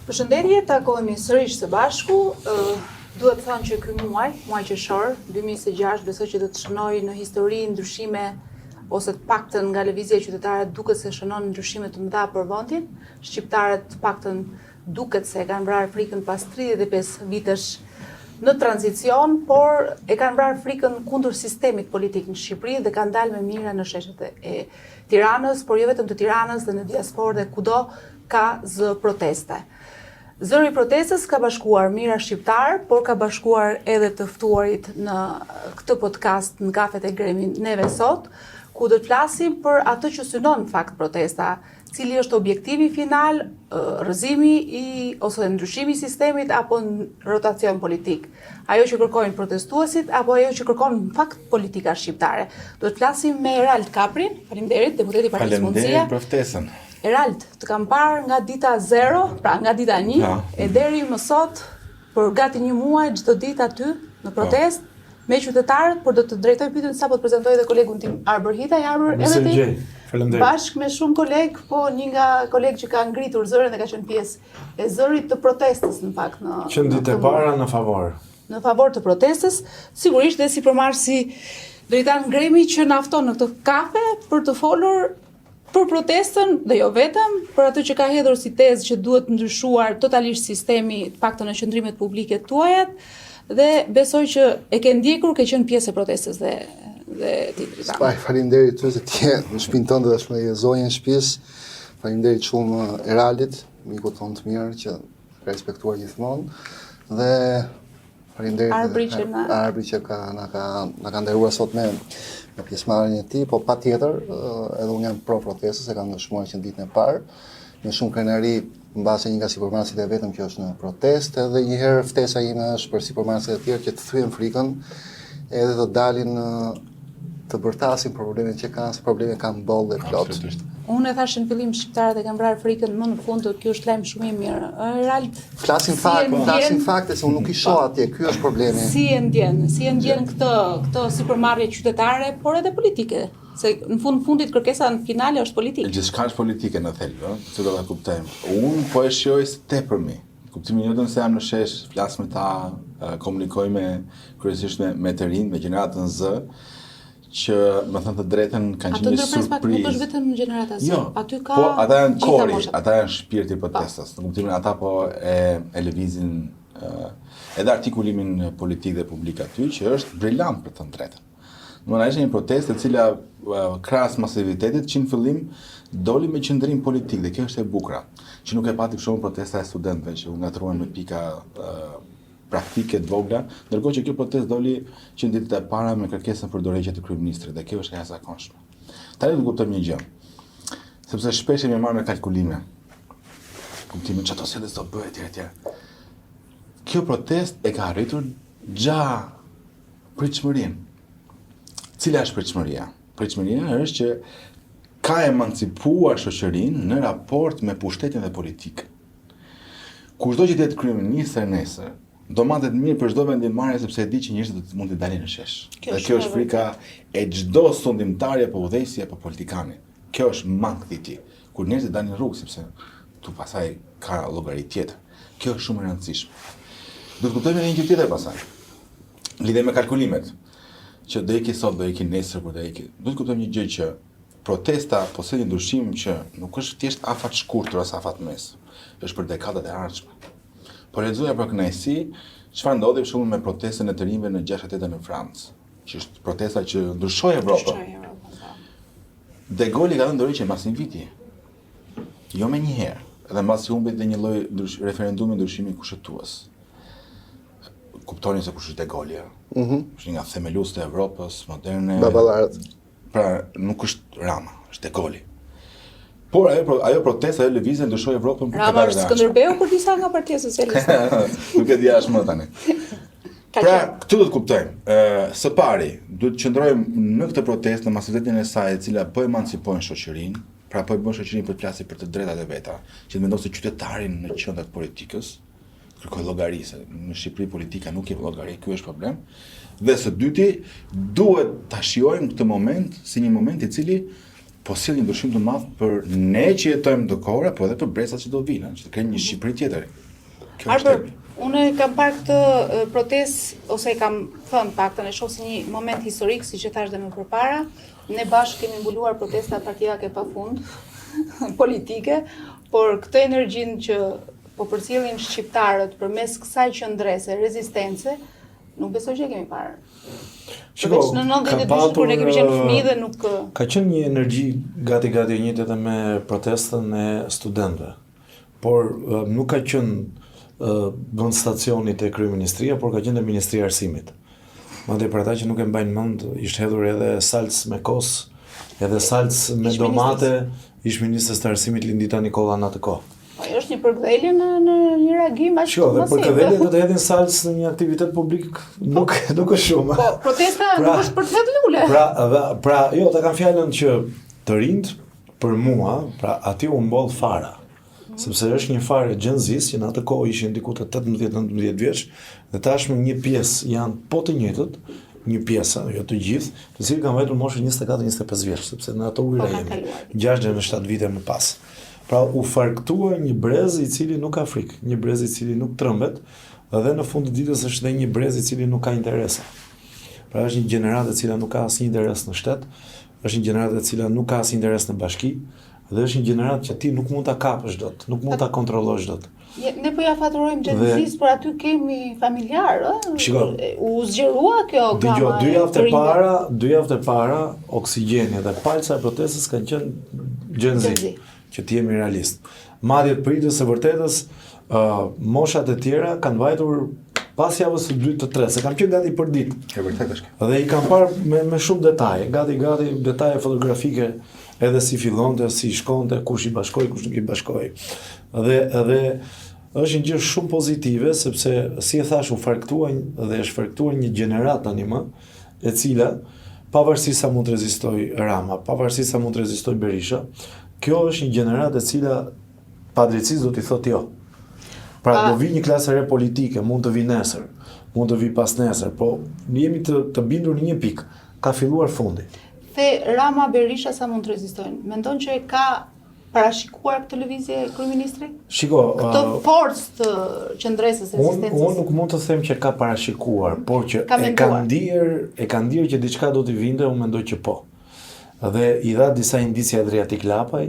Përshëndetje, takohemi sërish së bashku. Duhet të thonë që ky muaj qershor 2026, besoj që do të shënojë në histori ndryshime ose të paktën nga lëvizja qytetare duket se shënon ndryshime të mëdha për vendin. Shqiptarët të paktën duket se kanë vrarë frikën pas 35 vitesh në tranzicion, por e kanë vrarë frikën kundër sistemit politik në Shqipëri dhe kanë dalë me mira në sheshet e Tiranës, por jo vetëm të Tiranës dhe në diasporë dhe kudo ka zë proteste. Zëri i protestës ka bashkuar mira shqiptar, por ka bashkuar edhe të ftuarit në këtë podcast në Kafet e Gremi neve sot, ku do të flasim për atë që synon në fakt protesta, cili është objektivi final, rrëzimi ose ndryshimi i sistemit apo rotacion politik. Ajo që kërkojnë protestuesit apo ajo që kërkon në fakt politika shqiptare. Do të flasim me Erald Kaprin, faleminderit, deputeti i Partisë Mundësia. Faleminderit për ftesën. Erald, të kam parë nga dita 0, pra nga dita 1, e deri më sot, për gati një muaj, çdo ditë aty në protest, me qytetarët, por do të drejtoj pyetjen sa po të prezantoj edhe kolegun tim Arbër Hitaj, Arbër edhe ti. Bashkë me shumë kolegë, po një nga kolegë që ka ngritur zërin dhe ka qenë pjesë e zërit të protestës në fakt në. Që ditë e para në favor. Në favor të protestës, sigurisht dhe si përmarrësi drejtar Gremi që na fton në këtë kafe për të folur për protestën dhe jo vetëm, për atë që ka hedhur si tezë që duhet ndryshuar totalisht sistemi, të paktën në qendrimet publike tuajat, dhe besoj që e ke ndjekur, ke qenë pjesë e protestës dhe ti drejtar. Faleminderit ty se ti në shtëpinë tënde dhe shme zonjën shtëpisë. Faleminderit shumë Eraldit, mikut tonë të mirë që ka respektuar gjithmonë. Dhe faleminderit Arbri që na ka nderuar sot me pjesëmarrjen e tij, po patjetër edhe unë jam pro protestës, e kam dëshmuar që ditën e parë, me shumë krenari mbase një nga sipërmarrësit e vetëm që është në protestë, edhe një herë ftesa ime është për sipërmarrësit e tjerë që të thyen frikën edhe të dalin të bërtasin problemet që kanë, se problemet kanë bollë dhe plot. Unë e thash në fillim shqiptarët e kanë vrarë frikën, më në fund ky është lajm shumë i mirë. Erald, flasin fakte se unë nuk i shoh atje, ky është problemi. Si e ndjen këtë sipërmarrje qytetare, por edhe politike? Se në fundit kërkesa në finale është politike. Gjithçka është politike në thelb, që do ta kuptojmë. Unë po e shijoj tepërmi. Kuptimin jotën se jam në shesh, flas me ta, komunikoj kryesisht me të rinj, me gjeneratën Z, që më thënë të drejtën kanë qenë një surprizë. Nuk është vetëm gjenerata Z, aty ka po ata janë kori, ata janë shpirti i protestës. Në kuptimin ata po e lëvizin edhe artikulimin politik dhe publik aty, që është brillant për të thënë drejtën. Domethënë ishte një protestë e cila krahas masivitetit që në fillim doli me qëndrim politik dhe kjo është e bukur. Që nuk e pati për shembull protesta e studentëve që u ngatruan me pika praktike të vogla, ndërkohë që kjo protestë doli që ditët e para me kërkesën për dorëheqje të kryeministrit dhe kjo është e jashtëzakonshme. Tani do të kuptojmë një gjë. Sepse shpesh jemi marrë me kalkulime. Kuptimin çfarë do të bëhet etj. Kjo protestë e ka arritur pritshmërinë. Cila është pritshmëria? Pritshmëria është që ka emancipuar shoqërinë në raport me pushtetin dhe politikën. Kushdo që të jetë kryeministër nesër, do matet mirë për çdo vendimmarrje sepse e di që njerëzit mund të dalin në shesh. Dhe kjo është frika e çdo sundimtari apo udhëheqësi apo politikani. Kjo është mankthi i tij. Kur njerëzit dalin në rrugë sepse tu pasaj ka llogari tjetër. Kjo është shumë e rëndësishme. Do të kuptojmë një gjë tjetër pasaj. Lidhe me kalkulimet. Që do iki sot, do iki nesër, do iki. Do të kuptojmë një gjë që protesta posedi një ndryshim që nuk është thjesht afat shkurtër ose afat mes. Është për dekadat e ardhshme. Por lexoja për kënaqësi çfarë ndodhi për shembull me protestën e të rinjve në 68 në Francë, që është protesta që ndryshoi Evropën. De Gaulle ka dhënë dorëheqje mbas një viti. Jo më një herë, edhe mbas i humbit dhe një lloj referendumi ndryshimi kushtetues. Kuptoni se kush është De Gaulle. Është nga themeluesit e Evropës moderne. Baballarët. Pra nuk është Rama, është De Gaulle. Por ajo protesta e lëvizje ndryshoi Evropën për Rama është Skënderbeu për disa nga Partia Socialiste. Nuk e di as më tani. Pra, këtu do të kuptojmë. Së pari, duhet të qëndrojmë në këtë protestë në masivitetin e saj, e cila po emancipojnë shoqërinë, pra po e bën shoqërinë për të flasë për të drejtat e veta, që të vendosë qytetarin në qendër të politikës, kërkoj llogari, se në Shqipëri politika nuk jep llogari, ky është problem. Dhe së dyti, duhet ta shijojmë këtë moment si një moment i cili po sjell një ndryshim të madh për ne që jetojmë në kohë, po edhe për brezat që do vinë, që të kenë një Shqipëri tjetër. Kjo është Arber, unë kam parë këtë protestë, ose kam thënë paktën e shoh si një moment historik, siç e thash dhe më përpara. Ne bashkë kemi mbuluar protesta partijake pafund politike, por këtë energjinë që po përcjellin shqiptarët përmes kësaj qëndrese, rezistence, nuk besoj që e kemi parë. Përveç në 92 kur ne kemi qenë fëmijë dhe nuk ka qenë një energji gati e njëjtë edhe me protestën e studentëve. Por nuk ka qenë vend stacioni te kryeministria, por ka qenë te Ministria e Arsimit. Madje për ata që nuk e mbajnë mend, ishte hedhur edhe salc me kos, edhe salc me domate, ish-ministres të Arsimit Lindita Nikolla në atë kohë. Është një përkthjelje në një reagim aq dhe përkthjelje do të hedhin salc në një aktivitet publik nuk është shumë. Po, protesta nuk është për të vetë lule. Pra, jo, ta kam fjalën që të rinjt për mua, pra aty u mboll fara. Sepse është një farë Gen Z që në atë kohë ishin diku të 18-19 vjeç dhe tashmë një pjesë janë po të njëjtët, një pjesë, jo të gjithë, të cilët kanë vetur moshën 24-25 vjeç, sepse në ato ujëra jemi 6-7 vite më pas. Pra u farktua një brez i cili nuk ka frikë, një brez i cili nuk trëmbet, dhe në fund të ditës është dhe një brez i cili nuk ka interese. Pra është një gjeneratë e cila nuk ka asnjë interes në shtet, është një gjeneratë e cila nuk ka asnjë interes në bashki, dhe është një gjeneratë që ti nuk mund ta kapësh dot, nuk mund ta kontrollosh dot. Ne po ja faturojmë Gen Z, por aty kemi familjar, u zgjerua kjo gama. Dëgjoj, 2 javë të para, oksigjeni dhe palca e protestës kanë qenë Gen Z, që ti jemi realist. Madje pritës së vërtetës, moshat e tjera kanë vajtur pas javës së 2 të 3, se kam qenë gati për ditë. E vërtet është. Dhe i kam parë me shumë detaje, gati detaje fotografike, edhe si fillonte, si shkonte, kush i bashkoi, kush nuk i bashkoi. Dhe është një gjë shumë pozitive, sepse si e thash, u farktuan dhe është farktuar një gjenerat tani më, e cila pavarësisht sa mund të rezistoj Rama, pavarësisht sa mund të rezistoj Berisha, kjo është një gjenerat e cila padrejtisë do t'i thotë jo. Pra do vi një klasë re politike, mund të vi nesër, mund të vi pas nesër, po jemi të bindur në një pikë, ka filluar fundi. The Rama Berisha sa mund të rezistojnë? Mendon që ka parashikuar këtë lëvizje kryeministri? Shiko, këtë forcë të qendresës rezistencës. Unë nuk mund të them që ka parashikuar, por që e ka ndier që diçka do t'i vinte, unë mendoj që po. Dhe i dha disa indicie Adriatik Lapaj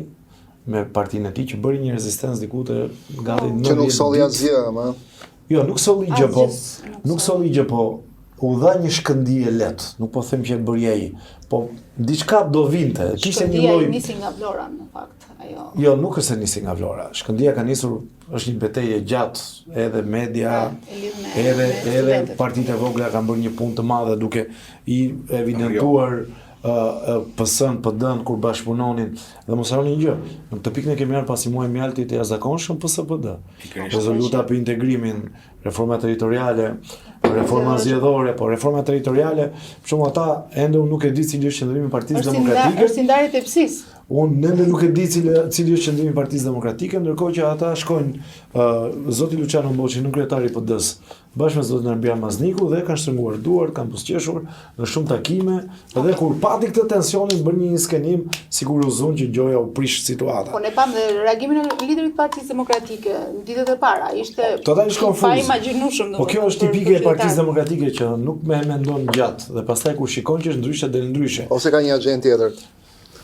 me partinë e tij që bëri një rezistencë diku të gati 90 që nuk solli asgjë, ama. Jo, nuk solli gjë, po u dha një shkëndije lehtë, nuk po them që e bëri ai, po diçka do vinte. Kishte një lloj nisi nga Vlora në fakt, ajo. Jo, nuk është se nisi nga Vlora. Shkëndija ka nisur, është një betejë gjatë, edhe media, edhe partitë e vogla kanë bërë një punë të madhe duke i evidentuar PS-n, PD-n kur bashkëpunonin dhe mos harroni një gjë. Në këtë pikë ne kemi marrë pasi muaj mjalti të jashtëzakonshëm PS-PD. Rezoluta për integrimin, reforma territoriale, reforma zgjedhore, po reforma territoriale, për shembull ata ende nuk e di cili është qëndrimi i Partisë Demokratike. Është ndarje të psis. Unë ende nuk e di cili është qëndrimi i Partisë Demokratike, ndërkohë që ata shkojnë zoti Luciano Mboçi, nën kryetari i PD-s, bashkë me zotin Arbia Mazniku dhe kanë shtrënguar duart, kanë pusqeshur në shumë takime, dhe kur pati këtë tensionin bën një skenim sikur u zon që gjoja u prish situata. Po ne pam dhe reagimin e liderit të Partisë Demokratike në ditët e para, ishte totalisht konfuz. Pa imagjinueshëm. Po kjo është tipike e Partisë Demokratike që nuk më mendon gjatë dhe pastaj kur shikon që është ndryshe del ndryshe. Ose ka një agent tjetër.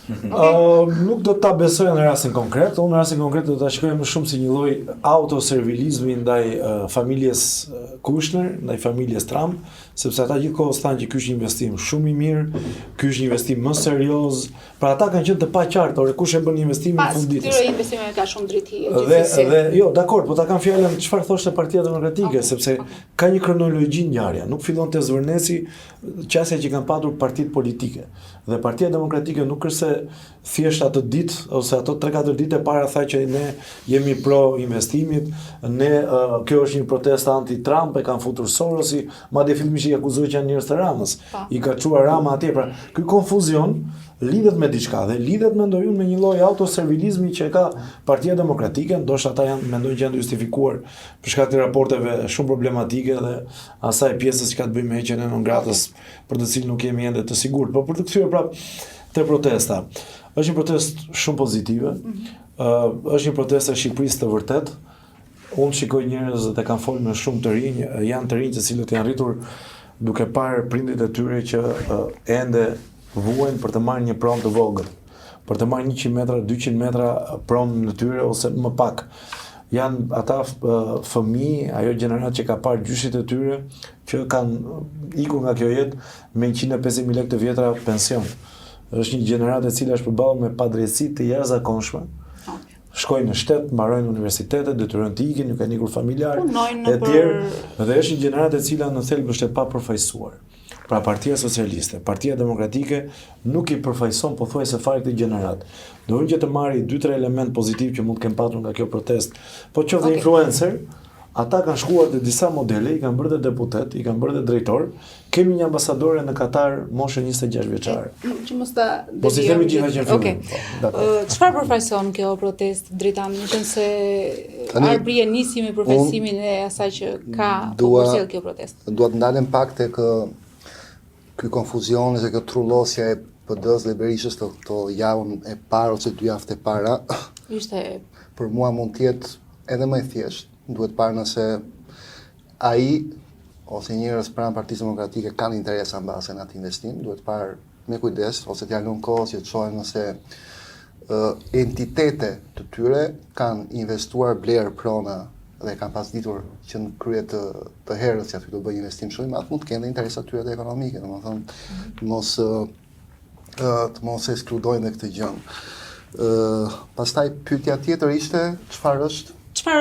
Nuk do ta besoja në rastin konkret, unë në rastin konkret do ta shikoj më shumë si një lloj autoservilizmi ndaj familjes Kushner, ndaj familjes Trump, sepse ata gjithkohës thanë që ky është një investim shumë i mirë, ky është një investim më serioz. Pra ata kanë qenë të paqartë, kush e bën investimin në fund ditës. Pas këtyre investimeve ka shumë drejti. Dhe jo, dakor, po ta kam fjalën çfarë thoshte Partia Demokratike, sepse ka një kronologji ngjarje, nuk fillon te Zvërneci, qasja që kanë patur partitë politike. Dhe Partia Demokratike nuk është se thjesht atë ditë ose ato 3-4 ditë para tha që ne jemi pro investimit, kjo është një protestë anti-Trump, e kanë futur Sorosi, madje fillimisht i akuzoi që janë njerëz të Ramës. I ka çuar Rama atje, pra ky konfuzion lidhet me diçka dhe lidhet mendoj unë me një lloj autoservilizmi që ka Partia Demokratike, ndoshta ata mendojnë që janë justifikuar për shkak të raporteve shumë problematike dhe asaj pjesës që ka të bëjë me heqjen e non gratës, për të cilën nuk jemi ende të sigurt, por për të kthyer prapë te protesta. Është një protestë shumë pozitive. Është një protestë e Shqipërisë të vërtet. Unë shikoj njerëz që kanë folur me shumë të rinj, janë të rinj të cilët janë rritur duke parë prindrit e tyre që ende vuajnë për të marrë një promë të vogël, për të marrë 100 metra, 200 metra promë në tyre ose më pak. Janë ata fëmijë, ajo gjenerat që ka parë gjyshit e tyre që kanë ikur nga kjo jetë me 150.000 lekë të vjetra pension. Është një gjenerat e cila është përballur me padrejtësi të jashtëzakonshme. Shkojnë në shtet, mbarojnë universitetet, detyrojnë të ikin, nuk kanë ikur familjar, e tjerë, dhe është një gjenerat e cila në thelb është e papërfaqësuar. Pra Partia Socialiste, Partia Demokratike nuk i përfaqëson pothuajse fare këtë gjenerat. Do që të marrë 2-3 element pozitiv që mund të kemë patur nga kjo protestë. Po qoftë influencer, ata kanë shkuar te disa modele, i kanë bërë të deputet, i kanë bërë të drejtor. Kemi një ambasadore në Katar, moshë 26 vjeçare. Që mos ta po si themi gjithë që fillim. Çfarë përfaqëson kjo protestë Dritan, nëse Arbrie nisi me përfaqësimin e asaj që ka përcjell kjo protestë? Dua të ndalem pak tek ky konfuzion se kjo trullosja e PD-s dhe Berishës të javën e parë ose 2 javë e para. Ishte për mua mund të jetë edhe më e thjeshtë. Duhet parë nëse ai ose njerëz pranë Partisë Demokratike kanë interesa mbase në atë investim, duhet parë me kujdes ose t'ia lënë kohë që të shohin nëse entitete të tyre kanë investuar blerë prona dhe kanë pasditur që në krye të herës që aty do bëjë investim shumë i madh, mund të kenë interesa të tyre të ekonomike, domethënë të mos e ekskludojnë këtë gjën. Pastaj pyetja tjetër ishte çfarë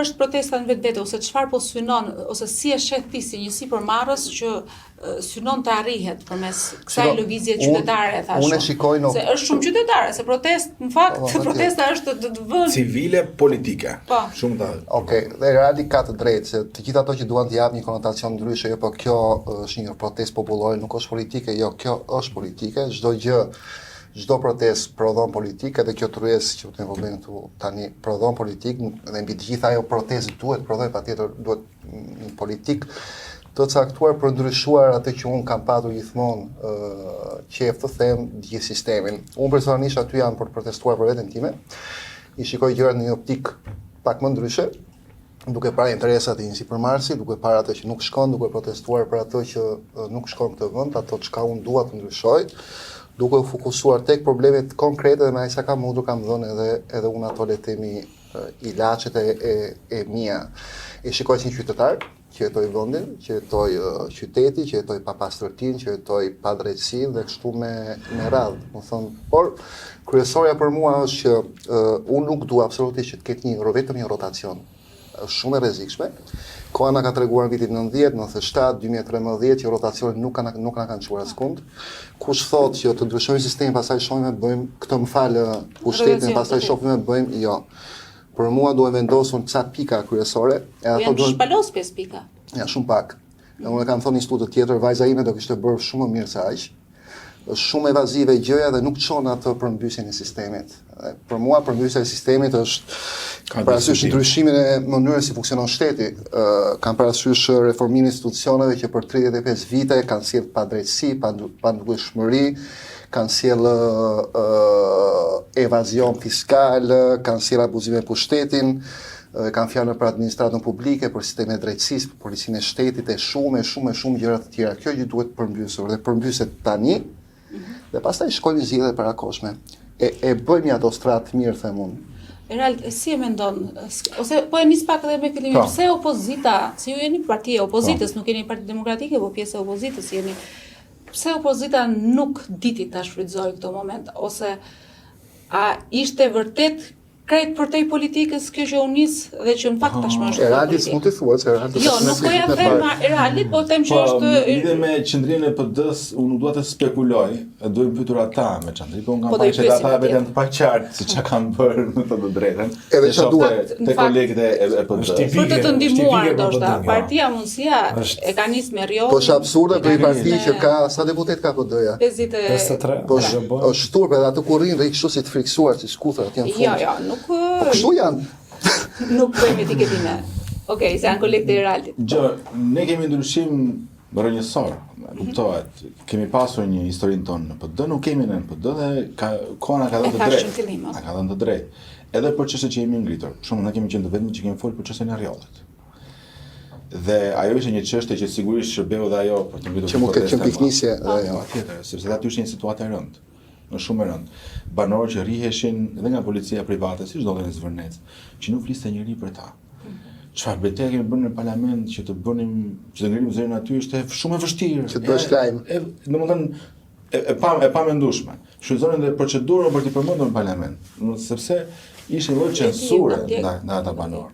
është protesta në vetvete, ose çfarë po synon, ose si e sheh ti si një sipërmarrës që synon të arrihet përmes kësaj lëvizje qytetare, thashë. Unë shikoj se është shumë qytetare, se në fakt protesta është të vënë civile politike. Po. Shumë të. Okej, dhe reali ka të drejtë se të gjithë ato që duan të japin një konotacion ndryshe, jo, po kjo është një protestë popullore, nuk është politike, jo, kjo është politike, çdo protestë prodhon politik, edhe kjo tryezë që ne vëmë këtu tani prodhon politik, dhe mbi të gjitha ajo protestë duhet prodhoj patjetër duhet një politik të caktuar për ndryshuar atë që unë kam patur gjithmonë qejf të them gjithë sistemin. Unë personalisht aty jam për të protestuar për veten time, i shikoj gjërat në një optik pak më ndryshe, duke parë interesat e një sipërmarrësi, duke parë atë që nuk shkon, duke protestuar për atë që nuk shkon në këtë vend, ato çka unë dua të ndryshoj, duke u fokusuar tek problemet konkrete dhe me aq sa kam mundur kam dhënë edhe unë ato le të themi ilaçet e mia. E shikoj si një qytetar që jetoj vendin, që jetoj qyteti, që jetoj pa pastërtinë, që jetoj pa drejtësinë dhe kështu me radhë. Do thon, por kryesorja për mua është që unë nuk dua absolutisht që të ketë vetëm një rotacion. Është shumë e rrezikshme. Koha na ka treguar në vitin 90, 97, 2013 që rotacionet nuk na kanë çuar askund. Kush thotë që të ndryshojmë sistemin, pastaj shohim e bëjmë këtë më fal pushtetin, pastaj shohim e bëjmë, jo. Për mua duhet vendosur ca pika kryesore, e ato duhen shpalos 5 pika. Ja, shumë pak. Unë kam thënë një studi tjetër, vajza ime do kishte bërë shumë më mirë se aq. Është shumë evazive gjëja dhe nuk çon atë përmbysjen e sistemit. Për mua përmbysja e sistemit është parasysh ndryshimin e mënyrës si funksionon shteti, kanë parasysh reformimin e institucioneve që për 35 vite kanë sjellë padrejtësi, pandukshmëri, kanë sjellë evazion fiskal, kanë sjellë abuzime me pushtetin, kanë fjalën për administratën publike, për sistemin e drejtësisë, për policinë e shtetit e shumë gjëra të tjera. Kjo gjë duhet përmbysur dhe përmbyset tani. Dhe pastaj shkojmë zgjedhje parakoshme. E bëjmë ato stratë mirë, them unë. Erald, si e mendon? Ose po e nis pak edhe me fillimin, pse opozita, si ju jeni partia e opozitës, nuk jeni Parti Demokratike, po pjesë e opozitës jeni. Pse opozita nuk diti ta shfrytëzoi këtë moment, ose a ishte vërtet krejt për te politikës kjo që u nis dhe që në fakt tashmë është Eraldit s'mund të thuhet se Eraldi. Jo, nuk po ja them Eraldit, po them që është lidhe me qendrimin e PD-s, unë nuk dua të spekuloj, e duhem pyetur ata me çandri, po nga pa që ata vetëm të paqartë se çka kanë bërë në të drejtën. Edhe çfarë duhet te kolegët e PD-s. Për të ndihmuar ndoshta, Partia Mundësia e ka nis me Rjo. Po është absurde për një parti që ka sa deputet ka PD-ja? 53. Po është turpë edhe ato kurrin dhe i kështu si të friksuar, si skutrat janë fund. Jo, nuk Po kështu janë. Nuk bëjmë etiketime. Okej, se janë kolegët e Eraldit. Ne kemi ndryshim bërë njësor, kuptohet. Kemi pasur një historinë tonë në PD, nuk kemi në PD dhe koha na ka dhënë të drejtë. Na ka dhënë të drejtë. Edhe për çështjet që jemi ngritur. Për shembull, ne kemi qenë të vetëm që kemi folur për çështjen e rrjollit. Dhe ajo ishte një çështje që sigurisht shërbeu dhe ajo për të ngritur. Që mund të ketë qenë piknisje edhe ajo. Patjetër, sepse aty ishte një situatë e rëndë. Në shumë e rëndë. Banorë që rriheshin edhe nga policia private, si çdo në Zvërnec, që nuk fliste njëri për ta. Çfarë betejë kemi bërë në parlament që të ngrinim zërin aty ishte shumë e vështirë. Që të bësh lajm. Domethënë e pamendueshme. Shfrytëzonin dhe procedurën për të përmendur në parlament, sepse ishte një lloj censure ndaj ata banorë.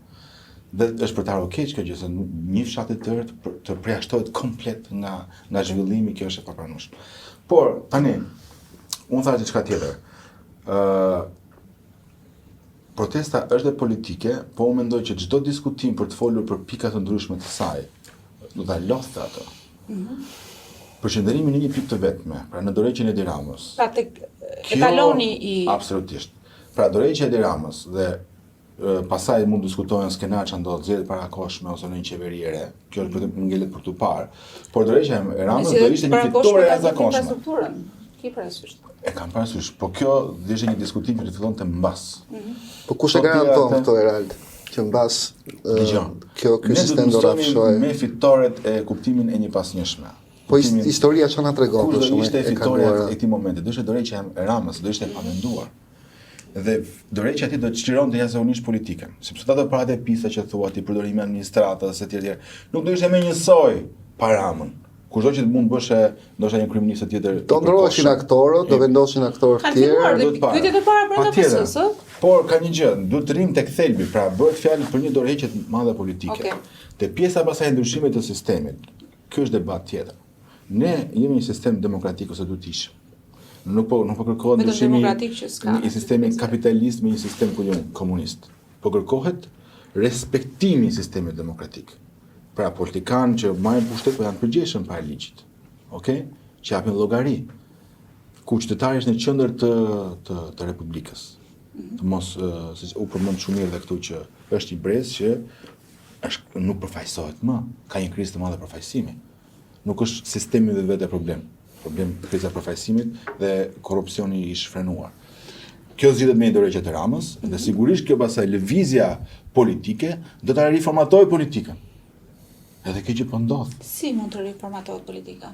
Dhe është për të ardhur keq kjo gjë, se një fshat i tërë të përjashtohet komplet nga zhvillimi, kjo është e papranueshme. Por tani, unë thash diçka tjetër. Protesta është dhe politike, po unë mendoj që çdo diskutim për të folur për pika të ndryshme të saj, do ta lodhte ato. Përqendrimi në një pikë të vetme, pra në dorëheqjen e Edi Ramës. Pra tek etaloni i Absolutisht. Pra dorëheqja e Edi Ramës dhe pasaj mund të diskutohen skenar që ndodh zgjedhje parakohshme ose në një qeveri e re. Kjo është vetëm ngelet për tu parë. Por dorëheqja e Ramës do ishte një fitore e jashtëzakonshme. Ki parasysh. E kam parasysh, po kjo do ishte një diskutim që fillonte mbas. Po kush e garanton këto Erald? Që mbas ky sistem do rafshohej. Me fitoret e kuptimin e një pasnjëshme. Po historia çfarë na tregon për shkak shkak ishte fitoria e këtij momenti, do ishte dorëheqja e Ramës, do ishte e pamenduar. Dhe dorëheqja aty do të çlironte jashtëzakonisht politikën, sepse ato paratë e pisa që thua ti përdorimi administratës e tjerë, nuk do ishte më njësoj pa Ramën. Kushdo që mund bësh ndoshta një kryeminist tjetër. Do ndroheshin aktorë, do vendosin aktorë të tjerë. Pyetjet e para brenda PS-s, ë? Por ka një gjë, duhet të rrim tek thelbi, pra bëhet fjalë për një dorëheqje të madhe politike. Te pjesa pasaj e ndryshimit të sistemit. Ky është debat tjetër. Ne jemi një sistem demokratik ose duhet të ishim. Nuk po kërkohet ndryshimi i sistemi kapitalist me një sistem komunist. Po kërkohet respektimi i sistemit demokratik. Pra politikanë që marrin pushtet po janë përgjegjshëm para ligjit. Okej? Që japin llogari. Ku qytetari është në qendër të Republikës. Të mos siç u përmend shumë mirë dhe këtu që është i brez që nuk përfaqësohet më, ka një krizë të madhe përfaqësimi. Nuk është sistemi vetë problem. Problem kriza përfaqësimit dhe korrupsioni i shfrenuar. Kjo zgjidhet me dorëheqjen e Ramës dhe sigurisht kjo pasaj lëvizja politike do ta riformatojë politikën. Edhe kjo që po ndodh. Si mund të riformatohet politika?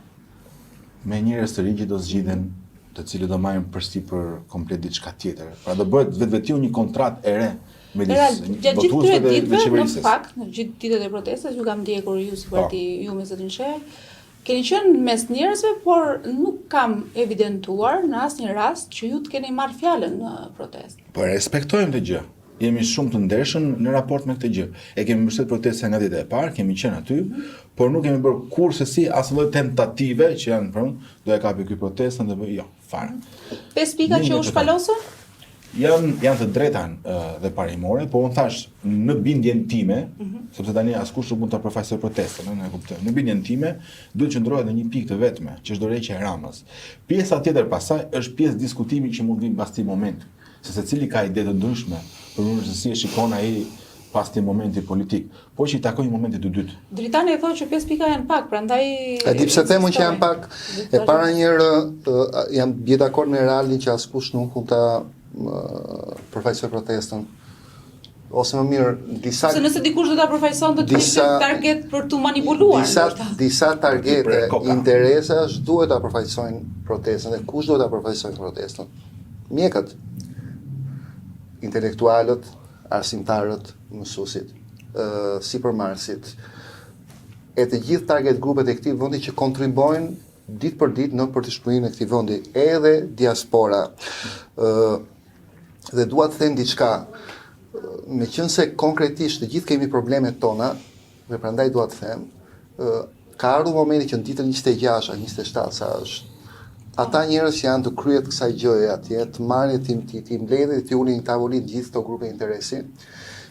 Me njerëz të rinj që do zgjidhen, të cilët do marrin përsipër komplet diçka tjetër. Pra do bëhet vetvetiu një kontratë e re midis votuesve dhe qeverisë. Në fakt, në gjithë ditët e protestës ju kam ndjekur ju si parti, ju me zotin Sher. Keni qenë mes njerëzve, por nuk kam evidentuar në asnjë rast që ju të keni marrë fjalën në protestë. Po respektojmë këtë gjë. Jemi shumë të ndershëm në raport me këtë gjë. E kemi mbështetur protestën nga dita e parë, kemi qenë aty, por nuk kemi bërë kurrë si asnjë tentative që janë do e kapi ky protestën dhe jo, fare. 5 pika që u shpalosën? Janë të drejta dhe parimore, po unë thash në bindjen time, sepse tani askush nuk mund ta përfaqësojë protestën, ne e kuptojmë. Në bindjen time duhet të qëndrohet në një pikë të vetme, që është dorëheqja e Ramës. Pjesa tjetër pasaj është pjesë diskutimi që mund vinë pas këtij momenti, se secili ka ide të ndryshme për mënyrën se si e shikon ai pas këtij momenti politik, po që i takojë momentit të dytë. Dritani e thotë që 5 pika janë pak, prandaj e di pse themun që janë pak. E para njëherë jam bie dakord me Eraldin që askush nuk mund ta përfaqësoj protestën. Ose më mirë, disa se nëse dikush do ta përfaqëson do të ketë target për tu manipuluar. Disa targete, interesash duhet ta përfaqësojnë protestën dhe kush duhet ta përfaqësojë protestën? Mjekët, intelektualët, arsimtarët, mësuesit, sipërmarrësit, e të gjithë target grupet e këtij vendi që kontribuojnë ditë për ditë në përtishmërinë e këtij vendi, edhe diaspora. Dhe dua të them diçka, meqense konkretisht të gjithë kemi problemet tona, dhe prandaj dua të them, ka ardhur momenti që në ditën 26 a 27 sa është, ata njerëz që janë të kryet kësaj gjëje atje, të marrin ti mbledhin, ti ulin në tavolinë gjithë këto grupe interesi,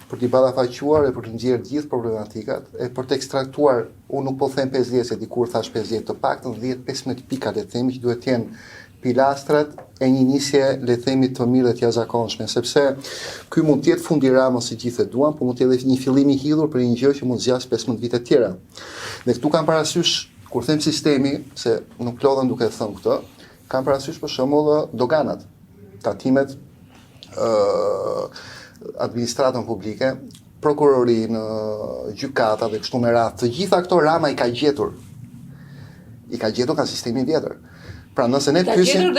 për t'i ballafaquar e për të nxjerrë gjithë problematikat, e për të ekstraktuar, unë nuk po them 50, se dikur thash 50, të paktën 10-15 pika le të themi që duhet të jenë pilastrat e një nisje le të themi të mirë dhe të jashtëzakonshme, sepse ky mund të jetë fundi i Ramës si gjithë e duan, por mund të jetë një fillim i hidhur për një gjë që mund zgjas 15 vite të tjera. Dhe këtu kam parasysh kur them sistemi, se nuk lodhem duke thënë këtë, kam parasysh për shembull doganat, tatimet, administratën publike, prokurorinë, gjykata dhe kështu me radhë. Të gjitha këto Rama i ka gjetur. I ka gjetur ka sistemin vjetër. Pra nëse ne pyesim,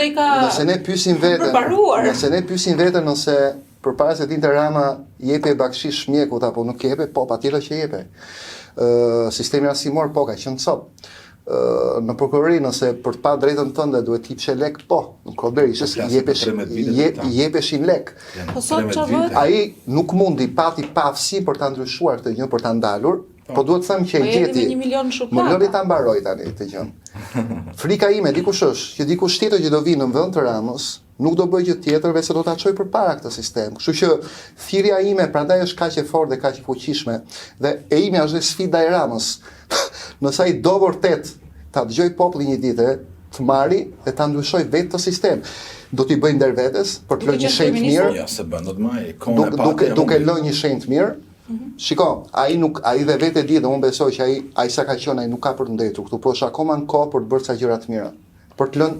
nëse përpara se dinte Rama jepe bakshish mjekut apo nuk jepe, po patjetër që jepe. Sistemi arsimor po ka qenë cop. Në prokurori nëse për të pa drejtën tënde duhet t'jepshe lek, po, në kohë Berishës jepeshin lek. Ai nuk mundi pati pafsi për ta ndryshuar këtë gjë, për ta ndalur, po duhet të them që e gjeti. Më lëri ta mbaroj tani këtë gjë. Frika ime dikush është që dikush tjetër që do vinë në vend të Ramës nuk do bëj gjë tjetër veç se do ta çoj përpara këtë sistem. Kështu që thirrja ime prandaj është kaq e fortë dhe kaq e fuqishme dhe e imja është sfida e Ramës. Nëse ai do vërtet ta dëgjoj popullin një ditë, të marri dhe ta ndryshoj vetë të sistem. Do t'i bëj ndërvetes për të lënë një shenjë të mirë. Ja, se bën dot më duke lënë një shenjë të mirë. Shiko, ai dhe vetë di dhe unë besoj që ai sa ka qenë ai nuk ka për të ndetur këtu, por është akoma në kohë për të bërë ca gjëra të mira. Për të lënë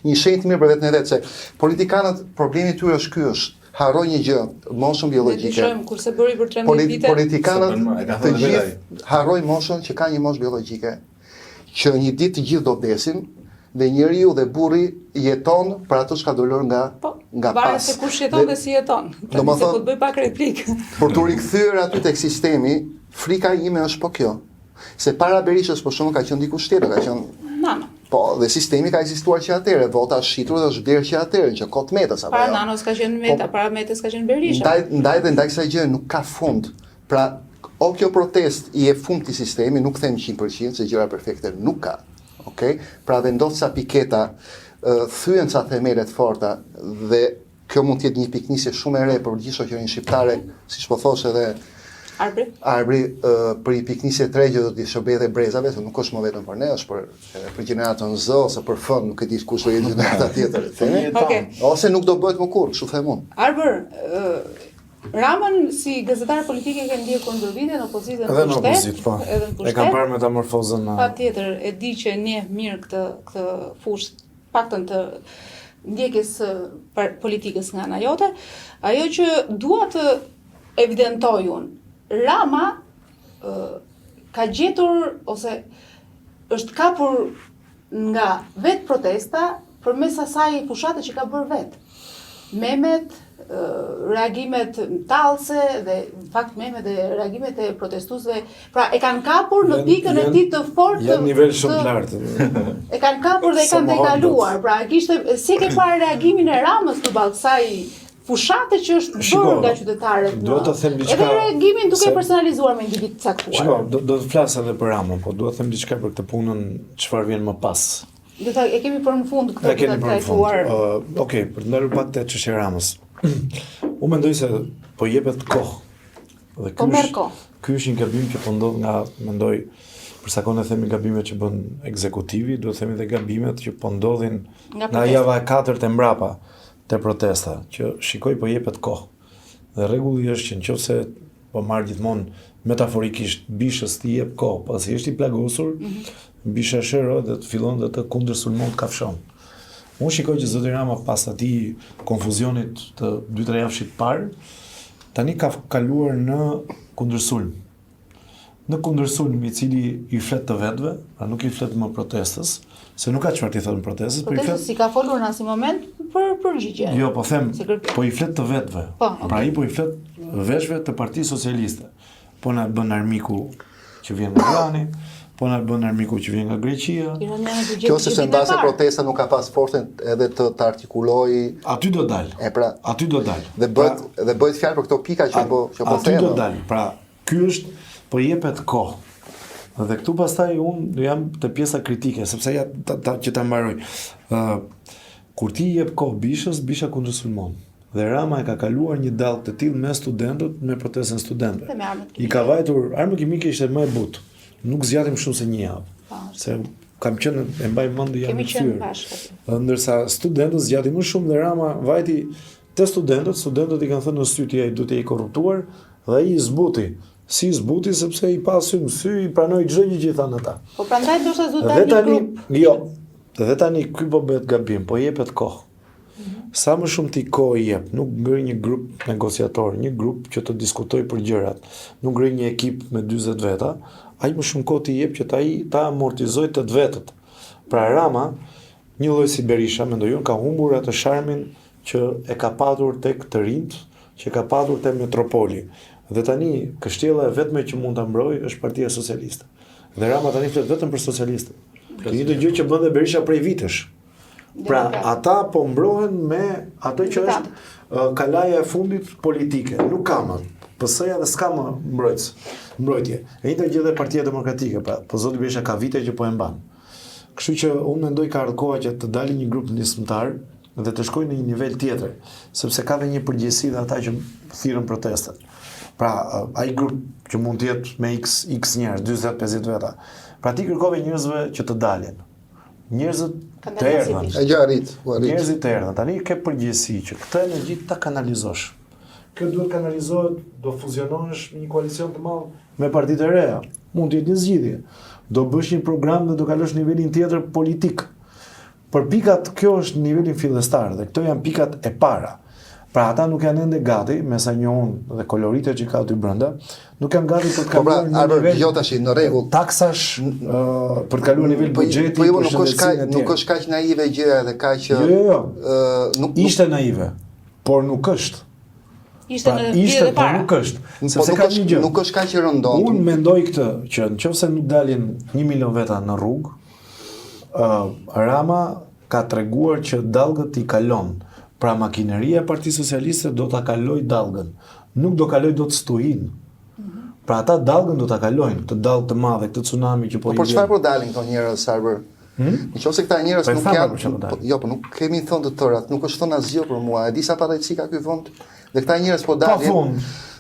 një shenjë të mirë për vetën e vet, se politikanët problemi i tyre është ky është. Harroj një gjë, moshën biologjike. Kurse bëri për 13 vite. Politikanët të gjithë harrojnë moshën që ka një moshë biologjike. Që një ditë të gjithë do vdesin dhe njeriu dhe burri jeton për atë që ka dolur nga pas. Varet se kush jeton dhe si jeton. Domethënë po të bëj pak replik. Për të rikthyer aty tek sistemi, frika ime është po kjo. Se para Berishës për shkakun ka qenë dikush tjetër, ka qenë Nano. Po, dhe sistemi ka ekzistuar që atëherë, vota është shitur dhe është blerë që atëherë, që kot Metës apo jo. Para Nanos ka qenë Meta, para Metës ka qenë Berisha. Ndaj kësaj gjë nuk ka fund. Pra, o kjo protest i e fund të sistemi, nuk them 100% se gjëra perfekte nuk ka. Okay? Pra vendos sa piketa, thyen sa themelet forta dhe kjo mund të jetë një piknisje shumë e re për gjithë shoqërinë shqiptare, siç po thosh edhe Arbri për një piknisje të regje do t'i shërbej dhe brezave, se nuk është më vetëm për ne, është për gjeneratën Z ose për fën, nuk e di kush do jetë gjenerata tjetër. Ose nuk do bëhet më kurrë, kështu them unë. Arbër, Ramën si gazetar politike ke ndjekur kundër vite në opozitën edhe në opozit, po. E kam parë metamorfozën. Patjetër, e di që njeh mirë këtë fushë, paktën të ndjekjes politikës nga ana jote. Ajo që dua të evidentoj unë, Rama ka gjetur ose është kapur nga vetë protesta përmes asaj fushate që ka bërë vetë. Memet, reagimet tallëse dhe në fakt memet dhe reagimet e protestuesve, pra e kanë kapur në pikën e tij të fortë. Janë nivel shumë të lartë. E kanë kapur dhe e kanë tejkaluar. Pra kishte si ke parë reagimin e Ramës përballë kësaj fushate që është bërë nga qytetarët. Duhet të them diçka. Edhe reagimin duke personalizuar me individ të caktuar. Shiko, do të flas edhe për Ramën, po duhet të them diçka për këtë punën çfarë vjen më pas. Do të e kemi për në fund këtë të trajtuar. Okej, për të ndarur pak te çështja e Ramës. Unë mendoj se po jepet kohë. Dhe ky është një gabim që po ndodh nga, mendoj, për sa kohë themi gabimet që bën ekzekutivi, duhet themi edhe gabimet që po ndodhin nga java e 4 e mbrapa te protesta, që shikoj po jepet kohë. Dhe rregulli është që nëse po marr gjithmonë metaforikisht bishës të jep kohë, pasi është i plagosur, bisha shëro dhe të fillon dhe të kundërsulmon të kafshon. Unë shikoj që zoti Rama pas atij konfuzionit të 2-3 javësh të parë, tani ka kaluar në kundërsulm. Në kundërsulm i cili i flet të vetëve, pra nuk i flet më protestës, se nuk ka çfarë të thotë në protestës, por i flet si ka folur në asnjë moment për përgjigje. Jo, po them, po i flet të vetëve. Pra ai po i flet veshëve të Partisë Socialiste. Po na bën armiku që vjen nga Irani, po na bën armiku që vjen nga Greqia. Kjo se mbase protesta nuk ka pas forcën edhe të artikuloj. Aty do dal. Aty do dal. Dhe bëhet fjalë për këto pika që po them. Aty do dal. Pra, ky është po jepet kohë. Dhe këtu pastaj unë jam te pjesa kritike, sepse që ta mbaroj. Kur ti jep kohë bishës, bisha kundërsulmon. Dhe Rama e ka kaluar një dallë të tillë me studentët, me protestën studentëve. I ka vajtur armë kimike ishte më e butë. Nuk zgjatim shumë se një javë. Se kam qenë e mbaj mend jam në fytyrë. Ndërsa studentët zgjatin më shumë dhe Rama vajti te studentët i kanë thënë në sy ti ai duhet të jetë korruptuar dhe ai i zbuti si zbuti sepse i pa sy në sy, i pranoi çdo gjë që i thanë ata. Po prandaj ndoshta do Dhe dalë tani, grup. jo, dhe tani ky po bëhet gabim, po jepet kohë. Sa më shumë ti kohë i jep, nuk ngri një grup negociator, një grup që të diskutojë për gjërat, nuk ngri një ekip me 40 veta, aq më shumë kohë ti jep që ta amortizoj të vetët. Pra Rama, një lloj si Berisha, mendoj unë, ka humbur atë sharmin që e ka patur tek të rinjt, që e ka patur te metropoli. Dhe tani kështjella e vetme që mund ta mbrojë është Partia Socialiste. Dhe Rama tani flet vetëm për socialistët. Kjo një gjë që bën dhe Berisha prej vitesh. Pra ata po mbrohen me ato që është kalaja e fundit politike. Nuk ka më. PS-ja dhe s'ka më mbrojtje. E njëjta gjë dhe Partia Demokratike, pra po zoti Berisha ka vite që po e mban. Kështu që unë mendoj ka ardhur koha që të dalë një grup nismëtar dhe të shkojnë në një nivel tjetër, sepse ka dhe një përgjegjësi dhe ata që thirrën protestet. Pra, ai grup që mund të jetë me x njerëz, 40-50 veta. Pra ti kërkove njerëzve që të dalin. Njerëzit të erdhën. E gjë arrit. Njerëzit të erdhën. Tani ke përgjegjësi që këtë energji ta kanalizosh. Kjo duhet kanalizohet, do fuzionohesh në një koalicion të madh me partitë e reja. Mund të jetë një zgjidhje. Do bësh një program dhe do kalosh nivelin tjetër politik. Për pikat, kjo është nivelin fillestar dhe këto janë pikat e para. Pra ata nuk janë ende gati, me sa njohun dhe koloritet që ka aty brenda, nuk janë gati për të kaluar në nivel në rregull. Taksash për të kaluar në nivel buxheti. Po jo, nuk është kaq naive gjëja dhe kaq Jo. Ishte naive, por nuk është. Ishte në vite e para. Nuk është. Sepse ka një gjë. Nuk është kaq e rëndon. Unë mendoj këtë që nëse nuk dalin 1 milion veta në rrugë, Rama ka treguar që dallgët i kalon. Pra makineria e Partisë Socialiste do ta kaloj dallgën. Nuk do kaloj dot stuhin. Pra ata dallgën do ta kalojnë, këtë dallgë të madhe, këtë tsunami që po i vjen. Por çfarë po dalin këto njerëz, Sarber? Nëse këta njerëz nuk janë, jo, po nuk kemi thënë të tërat, nuk është thënë asgjë për mua. E di sa padrejtësi ka ky vend. Dhe këta njerëz po dalin. Pa fund.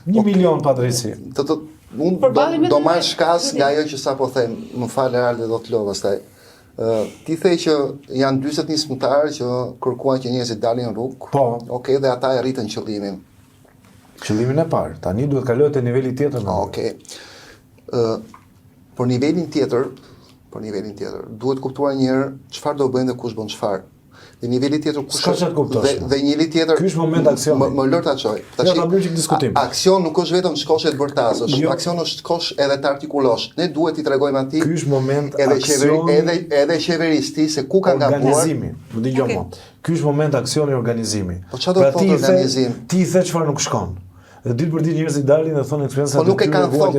1 milion padrejtësi. Unë do marr shkas nga ajo që sapo them. Më fal Eralde, do të lodh pastaj. Ti the që janë 40 nismëtarë që kërkuan që njerëzit dalin në rrugë. Po. Okej, dhe ata e rritën qëllimin. Qëllimin e parë. Tani duhet kalohet te niveli tjetër. Okej. Për nivelin tjetër, duhet kuptuar një herë çfarë do bëjnë dhe kush bën çfarë. Dhe niveli tjetër kush dhe niveli tjetër. Ky është moment aksioni. Më lër ta çoj. Tash ta bëjmë diskutim. Aksion nuk është vetëm shkosh e të bërtasësh. Aksion është shkosh edhe të artikulosh. Ne duhet t'i tregojmë atij. Ky është moment aksioni. Edhe qeverisë se ku ka gabuar. Organizimi. Më dëgjoj mua. Ky është moment aksioni organizimi. Po çfarë do të thotë organizim? Ti i the çfarë nuk shkon. Dhe ditë për ditë njerëzit dalin dhe thonë eksperiencë. Po nuk e kanë thonë,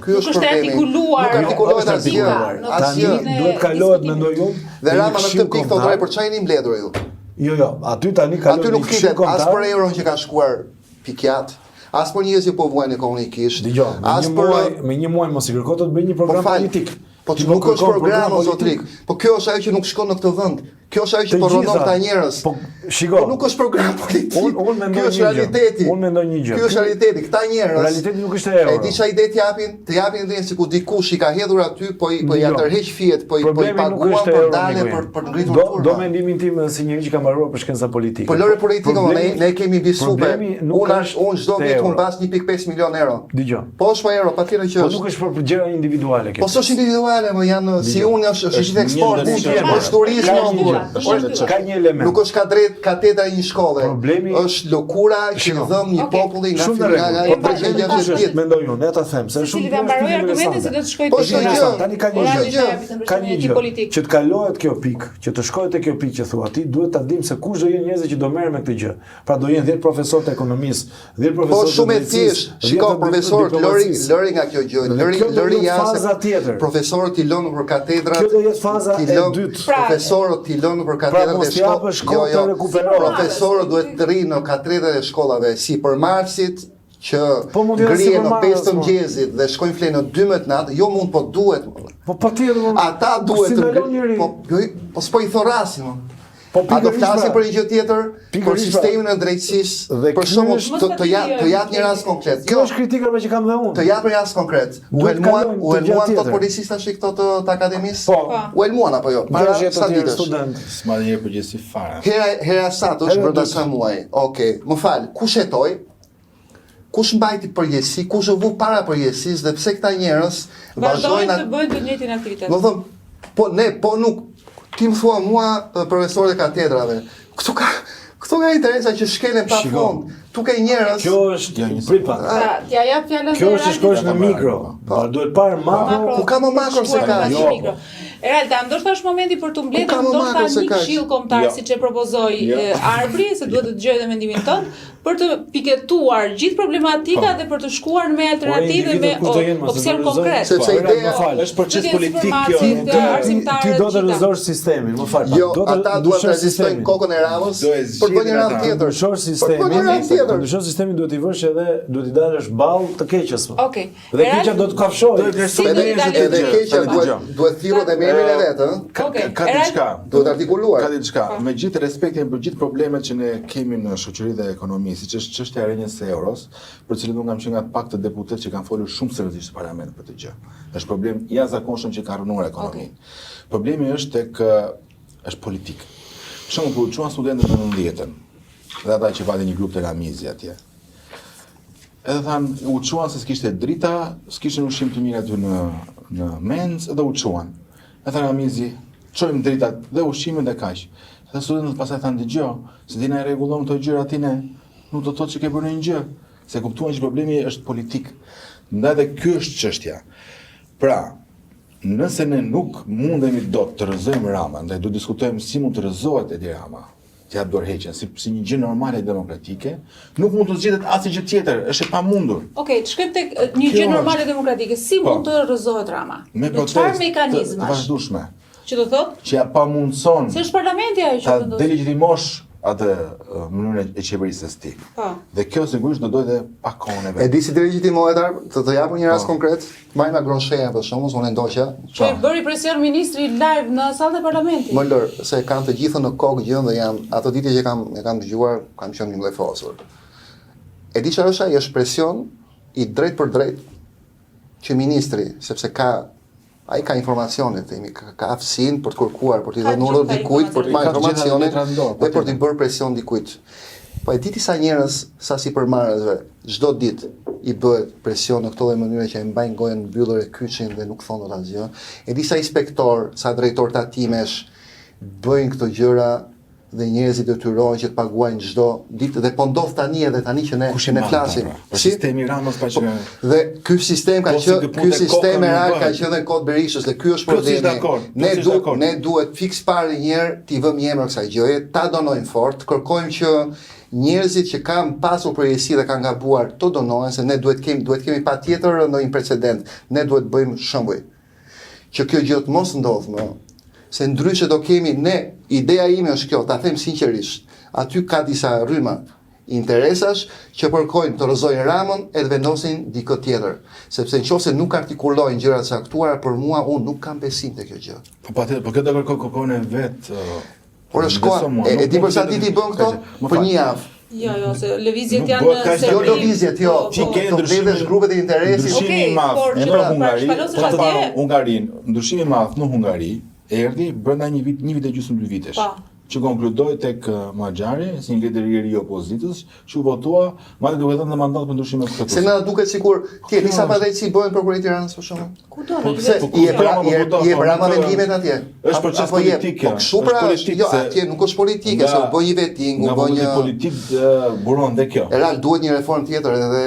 ky është problemi. Nuk artikulohet asgjë. Tani duhet kalohet, mendoj unë. Dhe Rama në këtë pikë thotë për çfarë jeni mbledhur ju? Jo, aty tani kalohet. Aty nuk flitet as për euron që ka shkuar pikjat, as për njerëz që po vuajnë ekonomikisht. Dgjoj, me një muaj mos i kërko të bëj një program politik. Po që nuk është program zotrik. Po kjo është ajo që nuk shkon në këtë vend. Kjo është ajo që po rronon këta njerëz. Po shiko. Po nuk është program politik. Unë mendoj një gjë. Unë mendoj një gjë. Ky është realiteti. Këta njerëz. Realiteti nuk është euro. E di çfarë ide të japin ndjenjë sikur dikush i ka hedhur aty, po ja tërheq fiet, po i paguan për dalë për ngritur turma. Do mendimin tim si njëri që ka mbaruar për shkenca politike. Po lore politikë, ne kemi mbi super. Unë çdo vit humbas 1.5 milion euro. Dgjoj. Po është euro, patjetër që Po është. nuk është për gjëra individuale kjo. Po s'është individuale, më janë si unë është gjithë eksport, është turizëm. Ka një element. Nuk është katedra e një shkolle. Është lëkura që dhëm një populli nga nga mendoj unë, ta them, se shumë të mbaroj argumentin se do të shkojë te tani ka një gjë që të kalohet kjo pikë, që të shkohet te kjo pikë që thua ti, duhet ta dim se kush do jenë njerëzit që do merren me këtë gjë. Pra do jenë 10 profesorë të ekonomisë, 10 profesorë. Po shumë e thjesht. Shiko profesorët lëri nga kjo gjë. Lëri janë profesorët i lënë për katedrat. Kjo do jetë faza e dytë. Profesorët i lënë për katedrat e shkollave. Profesorët duhet të rrinë në katedrat e shkollave si për Marsit që ngrihen në 5 të mëngjesit dhe shkojnë flenë në 12 natë, jo mund, po duhet. Po patjetër. Ata duhet të po s'po i thorasin. A do flasim për një gjë tjetër, për sistemin e drejtësisë, për shembull të jap një rast konkret. Kjo është kritika që kam dhe unë. Të jap një rast konkret. U elmuan të policisë tash këto të akademisë? Po. U elmuan apo jo? Para sa ditësh? Student. S'ma dhe një përgjithësi fare. Hera sa është brenda sa muaj. Okej, më fal, ku shetoj? kush mbajti përgjegjësi, kush u vu para përgjegjësisë dhe pse këta njerëz vazhdojnë të bëjnë të njëjtin aktivitet. Do thëm, po nuk ti më thua mua profesorët e katedrave. Këtu ka interesa që shkelen pa fond. Tu ka njerëz. Kjo është pripa. Ja jap fjalën. Kjo është shkosh në mikro. Duhet parë makro. Ku ka më makro se ka? Eralta, ndoshta është momenti për të mbledhur ndoshta një këshill kombëtar siç e propozoi Arbri, se duhet të dëgjojë edhe mendimin tonë, për të piketuar gjithë problematika dhe për të shkuar me alternativë me opsion konkret. Sepse ideja është proces politik kjo. Ti do të rrezosh sistemin, më fal. Jo, ata duhet të rezistojnë kokën e Ramës për të bënë një radhë tjetër. Ndryshosh sistemin. Ndryshosh sistemin duhet i vësh edhe duhet i dalësh ball të keqës. Okej. Dhe keqja do të kafshojë. Edhe keqja duhet thirrur dhe me emrin e vet, ëh. Ka diçka. Duhet artikuluar. Ka diçka. Me gjithë respektin për gjithë problemet që ne kemi në shoqëri dhe ekonomi, siç është çështja e rënjes së euros, për cilën unë kam qenë nga pak të deputet që kanë folur shumë seriozisht në parlament për këtë gjë. Është problem i jashtëzakonshëm që ka rënuar ekonominë. Problemi është tek është politik. Për shembull, kur çuan studentët në 90-ën, dhe ata që patin një grup të Ramizi atje. Edhe thanë, u çuan se s'kishte drita, s'kishin ushqim të mirë aty në menz, edhe u çuan. E tha Ramizi, çojmë dritat dhe ushqimin dhe kaq. Dhe studentët pastaj thanë dëgjoj, se ti na rregullon këto gjëra ti ne, nuk do të thotë që ke bërë një gjë, se kuptuan që problemi është politik. Ndaj dhe ky është çështja. Pra, nëse ne nuk mundemi dot të rrëzojmë Ramën, dhe do diskutojmë si mund të rrëzohet Edi Rama, të jap dorëheqjen si një gjë normale demokratike, nuk mund të zgjedhet asnjë gjë tjetër, është e pamundur. Okej, të shkojmë tek një gjë normale demokratike, si mund të rrëzohet Rama? Me çfarë mekanizmash? Të vazhdueshme. Që do thotë? Që ja pamundson. Se është parlamenti ajo që vendos. Ta delegjitimosh atë mënyrën e qeverisë së tij. Po. Dhe kjo sigurisht do dojë pa kohën e vet. E di si delegjitimohet, të japë një rast konkret, mbajmë Gronsheja për shembull, unë ndoqja. Që bëri presion ministri live në sallën e parlamentit. Më lër, se kanë të gjithë në kokë gjën dhe janë ato ditë që kam dëgjuar, kam qenë një lloj fosur. E di çfarë është ai, është presion i drejt për drejt që ministri, sepse ai ka informacionet, ka aftësinë për të kërkuar, për t'i dhënë urdhër dikujt, për të marrë informacionet dhe për t'i bërë presion dikujt. Po e diti sa njerëz, sa sipërmarrësve, çdo ditë i bëhet presion në këto lloj mënyre që e mbajnë gojën mbyllur e kyçin dhe nuk thonë dot asgjë. E di sa inspektor, sa drejtor tatimesh bëjnë këto gjëra dhe njerëzit detyrohen që të paguajnë çdo ditë dhe po ndodh tani që ne flasim. Sistemi Ramës pa që dhe ky sistem ka qenë ky sistem e real ka qenë në kod Berishës dhe ky është problemi. Ne duhet fiks parë një herë t'i vëmë emër kësaj gjëje, ta donojmë fort, kërkojmë që njerëzit që kanë pasur përgjegjësi dhe kanë gabuar të donohen, se ne duhet kemi patjetër ndonjë precedent. Ne duhet bëjmë shembull që kjo gjë të mos ndodhë më. Se ndryshe do kemi ne, ideja ime është kjo, ta them sinqerisht, aty ka disa rryma interesash që përkojnë të rrëzojnë Ramën edhe vendosin dikë tjetër. Sepse nëse nuk artikulojnë gjëra të caktuara, për mua unë nuk kam besim te kjo gjë. Po këtë do kërkoj kokën e vet. Por është koha, e di për sa ditë i bën këto? Për një javë. Jo, se lëvizjet janë jo lëvizjet, jo. Ti ke ndryshimet grupet e interesit. Ndryshimi i madh në Hungarinë, ndryshimi i madh në Hungari erdhi brenda një vit e gjysmë, 2 vitesh. Që konkludoi tek Maxhari, si një lider i ri opozitës, që u votua, madje duke dhënë mandat për ndryshime të Se na duket sikur ti e di sa padrejti bëhen prokurori i Tiranës për shkakun. Kudo, i e Rama vendimet atje. Është proces politik. Po kështu pra, jo, atje nuk është politike, se u bë një veting, u bë një politik buron dhe kjo. Real duhet një reformë tjetër edhe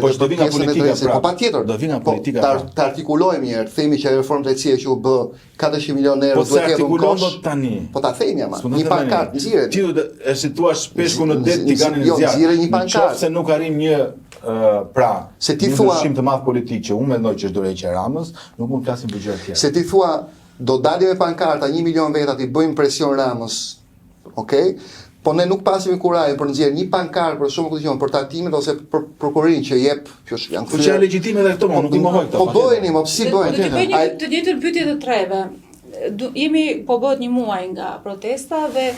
po do vi nga politika, po patjetër. Do vi nga politika. Ta artikulojmë një herë, themi që reforma drejtësie që u bë 400 milionë euro duhet të jetë kosh. Po ta themi ama. Një pankart, nxirret. Ti do të situash peshku në det Tiganin e zjarrit. Jo, nxirret një pankart. Nëse nuk arrim një pra, se ti thua ndryshim të madh politik që unë mendoj që është dorëheqja e Ramës, nuk mund të flasim për gjëra të tjera. Se ti thua do dalim me pankarta 1 milion veta ti bëjmë presion Ramës. Okej? Po ne nuk pasim kurajë për nxjerr një pankart për shumë këtë për tatimet ose për prokurorin që jep, që janë po që legjitime edhe këto, nuk i mohoj këto. Po bëheni, po si bëhen? Do të bëj të njëjtën pyetje të treve. Po bëhet një muaj nga protesta dhe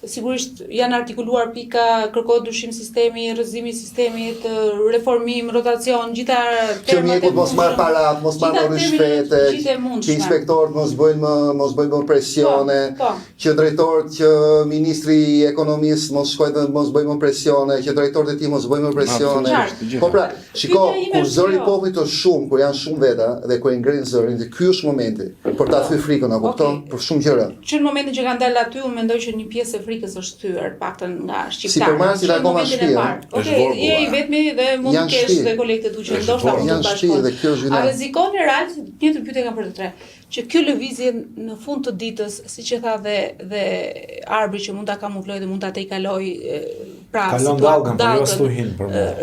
sigurisht janë artikuluar pika, kërkohet ndryshim sistemi, rrëzimi i sistemit, reformim, rotacion, gjitha që mjekut mos marr parat, mos marr më rishfete, që inspektorët mos bëjnë më presione, që drejtorët, që ministri i ekonomisë mos bëjnë më presione, që drejtorët e tij mos bëjnë më presione. Po pra, shiko, kur zëri i popullit është shumë, kur janë shumë veta dhe kur e ngrin zërin, dhe ky është momenti për ta thyer frikën, a kupton? Për shumë gjëra. Që në momentin që kanë dalë aty, unë mendoj që një pjesë e frikës është thyer, paktën nga shqiptarët. Supermarketit akoma shtëpi. Okej, je i vetmi dhe mund të kesh dhe kolekte tu që ndoshta mund të bashkohen. A rrezikon real, një pyetje kam për të tre, që kjo lëvizje në fund të ditës, siç e tha dhe Arbri që mund ta kamufloj dhe mund ta tejkaloj pra situatë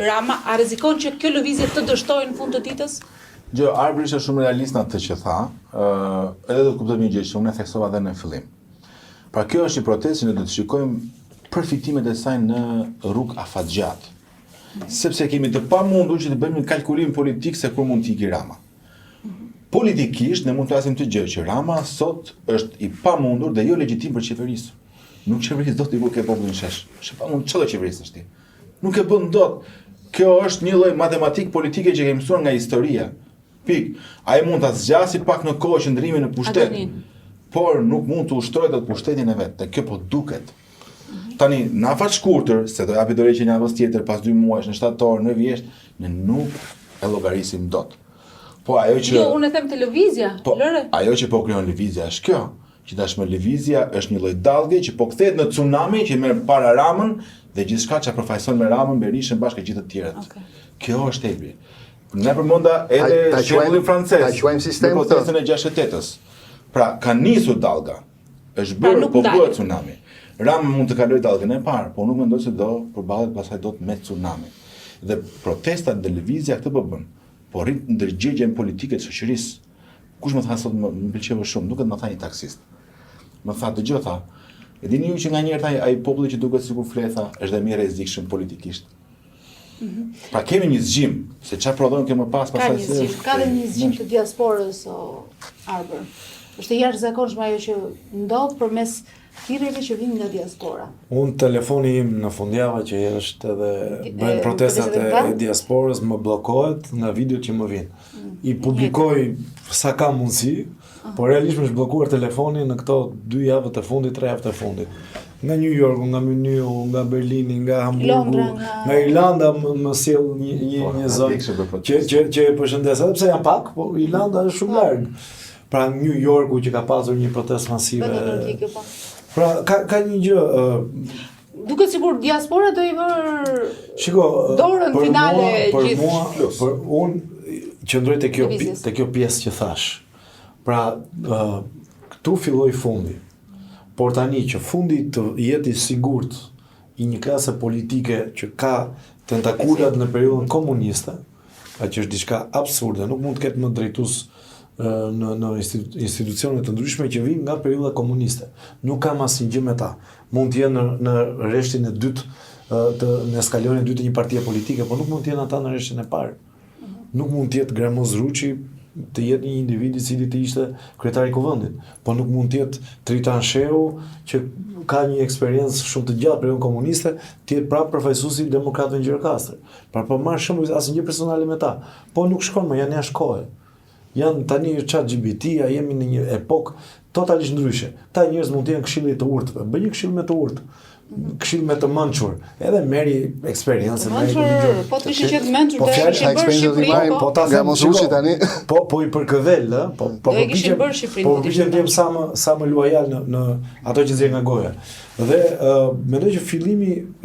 Rama, a rrezikon që kjo lëvizje të dështojë në fund të ditës? Jo, Arbri është shumë realist në atë që tha, edhe do të kuptojmë një gjë që unë e theksova edhe në fillim. Pra kjo është një protestë që ne do të shikojmë përfitimet e saj në rrugë afatgjat. Sepse kemi të pamundur që të bëjmë një kalkulim politik se kur mund të ikë Rama. Politikisht ne mund të flasim të gjë që Rama sot është i pamundur dhe jo legjitim për qeverisë. Nuk qeverisë dot i ku ke popullin shesh. Është pamundur çdo qeverisë është ti. Nuk e bën dot. Kjo është një lloj matematik politike që kemi mësuar nga historia. Pik. Ai mund ta zgjasë pak në kohë qëndrimin në pushtet. Por nuk mund të ushtrojë dot pushtetin e vet. Dhe kjo po duket. Tani, në afat shkurtër, se do japi dorë që një avës tjetër pas 2 muajsh në shtator, në vjesht, ne nuk e llogarisim dot. Po ajo që jo, unë e them televizja, lëre. Ajo që po krijon lëvizja është kjo, që tashmë lëvizja është një lloj dallgje që po kthehet në tsunami që merr para Ramën dhe gjithçka që përfaqëson me Ramën, Berishën bashkë gjithë të tjerët. Okay. Kjo është epi. Ne përmenda edhe shembullin francez. Në protestën e 68-s. Pra, ka nisur dallga. Është bërë po bëhet tsunami. Rama mund të kalojë dallgën e parë, por nuk mendoj se do përballet pasaj dot me tsunami. Dhe protestat dhe lëvizja këtë po bën. Po rrit ndërgjegjen politike të shoqërisë. Kush më tha sot më pëlqeu shumë, duket më tha një taksist. Më tha dëgjoj tha, e dini ju që nganjëherë ai populli që duket sikur fletha është dhe më rrezikshëm politikisht. Pra kemi një zgjim, se çfarë prodhon këmë pas pasaj se ka dhe një zgjim të diasporës o Arbër. Është jashtëzakonshme ajo që ndodh përmes thirrjeve që vijnë nga diaspora. Unë telefoni im në fundjava që është edhe bëjnë protestat e diasporës më bllokohet nga videot që më vijnë. I publikoj sa ka mundësi, por realisht më është bllokuar telefoni në këto 2 javë të fundit, 3 javë të fundit. Nga New Yorku, nga Muniu, nga Berlini, nga Hamburgu, nga Irlanda më sjell një zonë që e përshëndes, edhe pse janë pak, por Irlanda është shumë larg. Pra New Yorku që ka pasur një protestë masive. Pra ka një gjë duket sikur diaspora do i vër dorën finale gjithë. Për unë qëndroj te kjo pjesë që thash. Pra këtu filloi fundi. Por tani që fundi të jetë i sigurt i një klase politike që ka tentakulat në periudhën komuniste, që është diçka absurde, nuk mund të ketë më drejtues në institucione të ndryshme që vijnë nga periudha komuniste. Nuk kam asnjë gjë me ta. Mund të jenë në rreshtin e dytë në skalonin e dytë të një partie politike, por nuk mund të jenë ata në rreshtin e parë. Nuk mund të jetë Gramoz Ruçi të jetë një individ i cili të ishte kryetari i kuvendit, por nuk mund të jetë Tritan Shehu që ka një eksperiencë shumë të gjatë periudhën komuniste, të jetë prapë përfaqësuesi i demokratëve në Gjirokastër. Pra po marr shembull asnjë personale me ta. Po nuk shkon më, janë jashtë kohe. Janë tani ChatGPT-a, jemi në një epokë totalisht ndryshe. Ta njerëz mund të jenë këshilli të urtëve. Bëj një këshill me të urtë. Këshill me të mençur. Edhe merri eksperiencën, merri po të ishte që të mençur të kishin bërë Shqipëri, po ta them tani. Po i përkëdhel, po përpiqem të jem sa më luajal në ato që nxjerr nga goja. Dhe mendoj që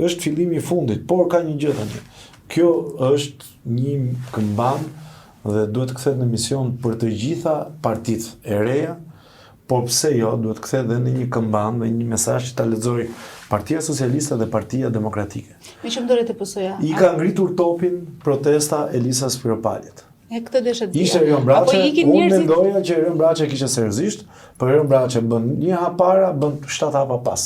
është fillimi i fundit, por ka një gjë tani. Kjo është një këmbam dhe duhet të kthehet në mision për të gjitha partitë e reja, por pse jo, duhet të kthehet edhe në një këmbam dhe një mesazh që ta lexoj Partia Socialiste dhe Partia Demokratike. Me që më dore të pësoja? I ka ngritur topin protesta Elisa Spiropalit. E këtë deshet dhja. Ishte Erion Braçe, unë mendoja që Erion Braçe kishte seriozisht, por Erion Braçe bën një hap para, bën 7 hapa pas.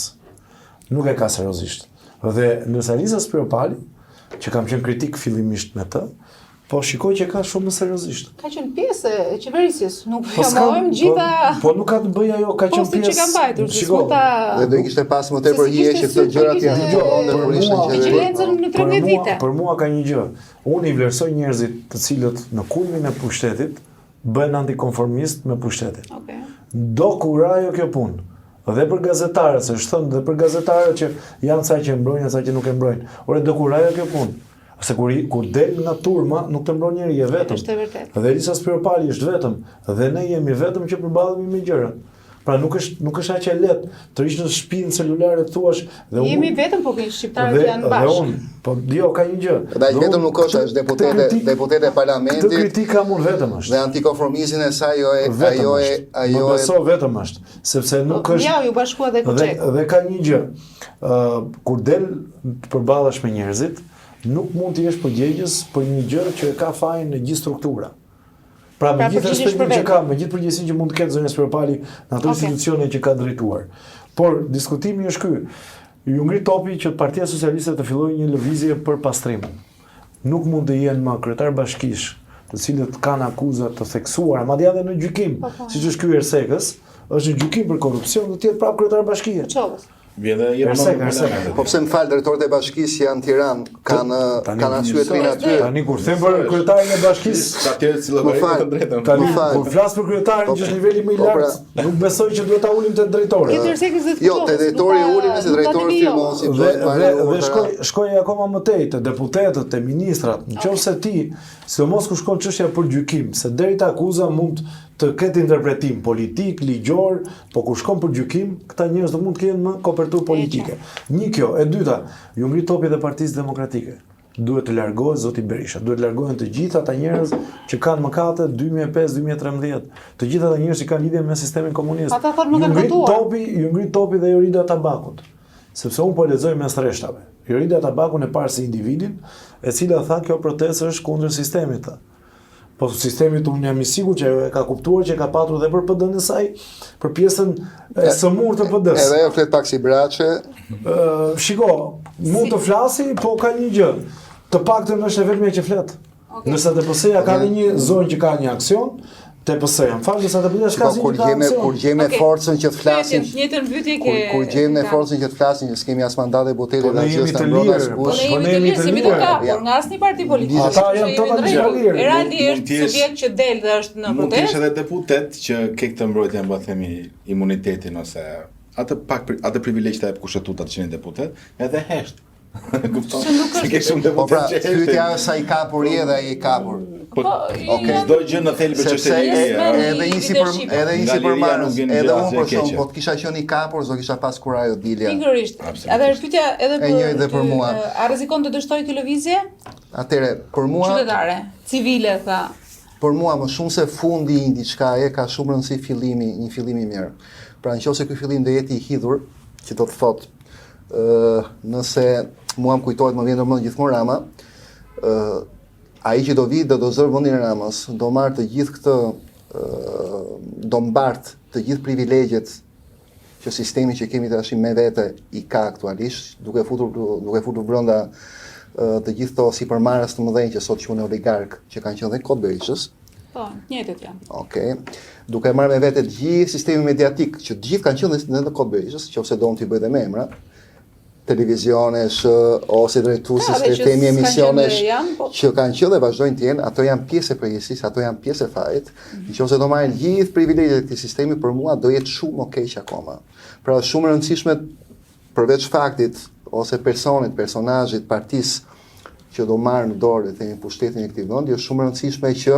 Nuk e ka seriozisht. Dhe nëse Elisa Spiropali, që kam qenë kritik fillimisht me të, Po shikoj që ka shumë më seriozisht. Ka qenë pjesë e qeverisjes, nuk fjamojmë gjitha. Po nuk ka të bëj ajo, ka qenë pjesë. Postin që ka mbajtur, Dhe do i kishte pas më tepër hije që këto gjërat janë ndonjë kur ishin qeveri. Vigjilencën në 13 vite. Për mua ka një gjë. Unë i vlerësoj njerëzit të cilët në kulmin e pushtetit bëhen antikonformist me pushtetin. Okej. Do kurajo kjo punë. Dhe për gazetarët, se është thënë dhe për gazetarët që janë sa që e mbrojnë, sa që nuk e mbrojnë. Ore do kurajo kjo punë. Se kur del nga turma, nuk të mbron njeri, je vetëm. Është e vërtetë. Dhe Elisa Spiropali është vetëm. Dhe ne jemi vetëm që përballemi me gjërat. Pra nuk është aq e lehtë të rish në shtëpinë celulare thuash dhe jemi vetëm, po shqiptarët janë bashkë. Dhe unë, po jo ka një gjë. Dhe ai vetëm nuk është deputet e parlamentit. Të kritika unë vetëm është. Dhe antikonformizmin e saj ajo Më beso vetëm është, sepse nuk është. Ja, ju bashkua dhe Kuçek. Dhe ka një gjë. Kur del të përballash me njerëzit, nuk mund të jesh përgjegjës për një gjë që e ka fajin në gjithë struktura. Pra me gjithë respektin që ka, me gjithë përgjegjësinë që mund të ketë zonja Spiropali në ato institucione që ka drejtuar. Por diskutimi është ky. Ju ngrit topi që Partia Socialiste të fillojë një lëvizje për pastrim. Nuk mund të jenë më kryetar bashkish, të cilët kanë akuza të theksuara, madje edhe në gjykim, siç është ky Ersekës, është në gjykim për korrupsion, do të jetë prapë kryetar bashkie. Vjen dhe jetë Po pse më fal, drejtorët e bashkisë janë në Tiranë, kanë arsye të rinë aty. Tani kur them për kryetarin e bashkisë, ka tjerë që llogarit të drejtën. Tani kur flas për kryetarin që është niveli më i lartë, nuk besoj që duhet ta ulim te drejtori. Jo, te drejtori ulim se drejtori firmosi. Dhe shkoj akoma më tej te deputetët, te ministrat, nëse ti, sidomos kur shkon çështja për gjykim, se deri te akuza mund të ketë interpretim politik, ligjor, po kur shkon për gjykim, këta njerëz do mund të kenë më koperturë politike. Një kjo, e dyta, ju ngrit topi dhe Partisë Demokratike. Duhet të largohet zoti Berisha, duhet të largohen të gjithë ata njerëz që kanë mëkate 2005-2013, të gjithë ata njerëz që kanë lidhje me sistemin komunist. Ata thonë nuk kanë votuar. Ju ngrit topi dhe Jorida Tabakut. Sepse unë po lexoj mes rreshtave. Jorida Tabakun e parë si individin, e cila tha kjo protestë është kundër sistemit. Po sistemit unë jam i sigurt që e ka kuptuar që ka patur dhe për PD-n e saj, për pjesën e sëmurë të PD-s. Edhe ajo flet pak si Braçe. Shiko, mund të flasi, po ka një gjë. Të paktën është e vetmja që flet. Nëse TPS-ja ka një zonë që ka një aksion, TPS-ja më fal, nëse TPS-ja ka një aksion. Kur gjejmë forcën që të flasin. Njëtën pyetje ke. Kur gjejmë forcën që të flasin, që s'kemi as mandate botele dhe asgjë të mbrojtur as kush. Po ne jemi të lirë, të kapur nga asnjë parti politike. Ata janë totalisht të lirë. Eraldi është subjekt që del dhe është në protestë. Mund të ishte edhe deputet që ke këtë mbrojtje, po themi, imunitetin ose atë privilegj të kushtetuta të qenë deputet, edhe hesht. Kupton? Se ke shumë Po pra, deputet që pyetja është sa i kapur i dhe ai i kapur. Çdo gjë në thelbë çështë edhe një sipërmarrës, edhe unë për shkak po të kisha qenë i kapur, do kisha pas kurajo dilja. Pikërisht. Edhe pyetja edhe për mua. A rrezikon të dështoj këtë lëvizje? Atëre, për mua qytetare, civile tha. Për mua më shumë se fundi i diçkaje ka shumë rëndësi një fillim i mirë. Pra nëse ky fillim do jetë i hidhur, që do të thotë nëse mua më kujtohet më vjen domosdoshmë gjithmonë Rama, ai që do vi do zor vendin e Ramës, do marr të gjithë këtë do mbart të gjithë privilegjet që sistemi që kemi tash me vete i ka aktualisht, duke futur brenda të gjithë to sipërmarrës të mëdhenj që sot quhen oligark, që kanë qenë dhe kod Berishës. Po, njëjtët janë. Okej. Duke marrë me vete të gjithë sistemi mediatik, që të gjithë kanë qenë në kod Berishës, nëse do të bëj dhe me emra, televizionesh ose drejtuesit e temi emisionesh që kanë qenë dhe vazhdojnë të jenë, ato janë pjesë e përgjegjësisë, ato janë pjesë e fajit. Nëse do marrin gjithë privilegjet e këtij sistemi, për mua do jetë shumë okay akoma. Pra shumë e rëndësishme përveç faktit ose personazhit, partisë që do marrë në dorë themi pushtetin e këtij vendi, është shumë e rëndësishme që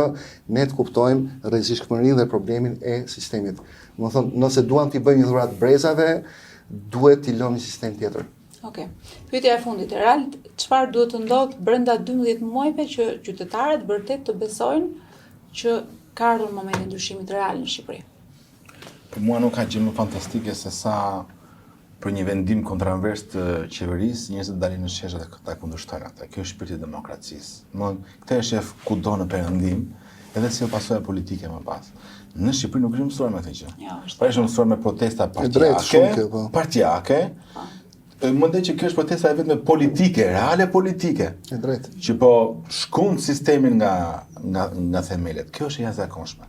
ne të kuptojmë rrezikshmërinë dhe problemin e sistemit. Domethënë, nëse duam t'i bëjmë një dhuratë brezave, duhet t'i lëmë një sistem tjetër. Okej. Pyetja e fundit, Erald, çfarë duhet të ndodhë brenda 12 muajve që qytetarët vërtet të besojnë që ka ardhur momenti i ndryshimit real në Shqipëri? Për mua nuk ka gjë më fantastike se sa për një vendim kontraverse të qeverisë, njerëzit dalin në sheshe dhe ta kundërshtojnë ata. Kjo është shpirti i demokracisë. Këtë është shef kudo në perëndim, edhe si pasojë politike më pas. Në Shqipëri nuk është mësuar me këtë gjë. Pra është mësuar me protesta partijake, mendoj që kjo është protesta e vetme politike, reale politike. E drejtë. Që po shkon sistemin nga themelet. Kjo është e jashtëzakonshme.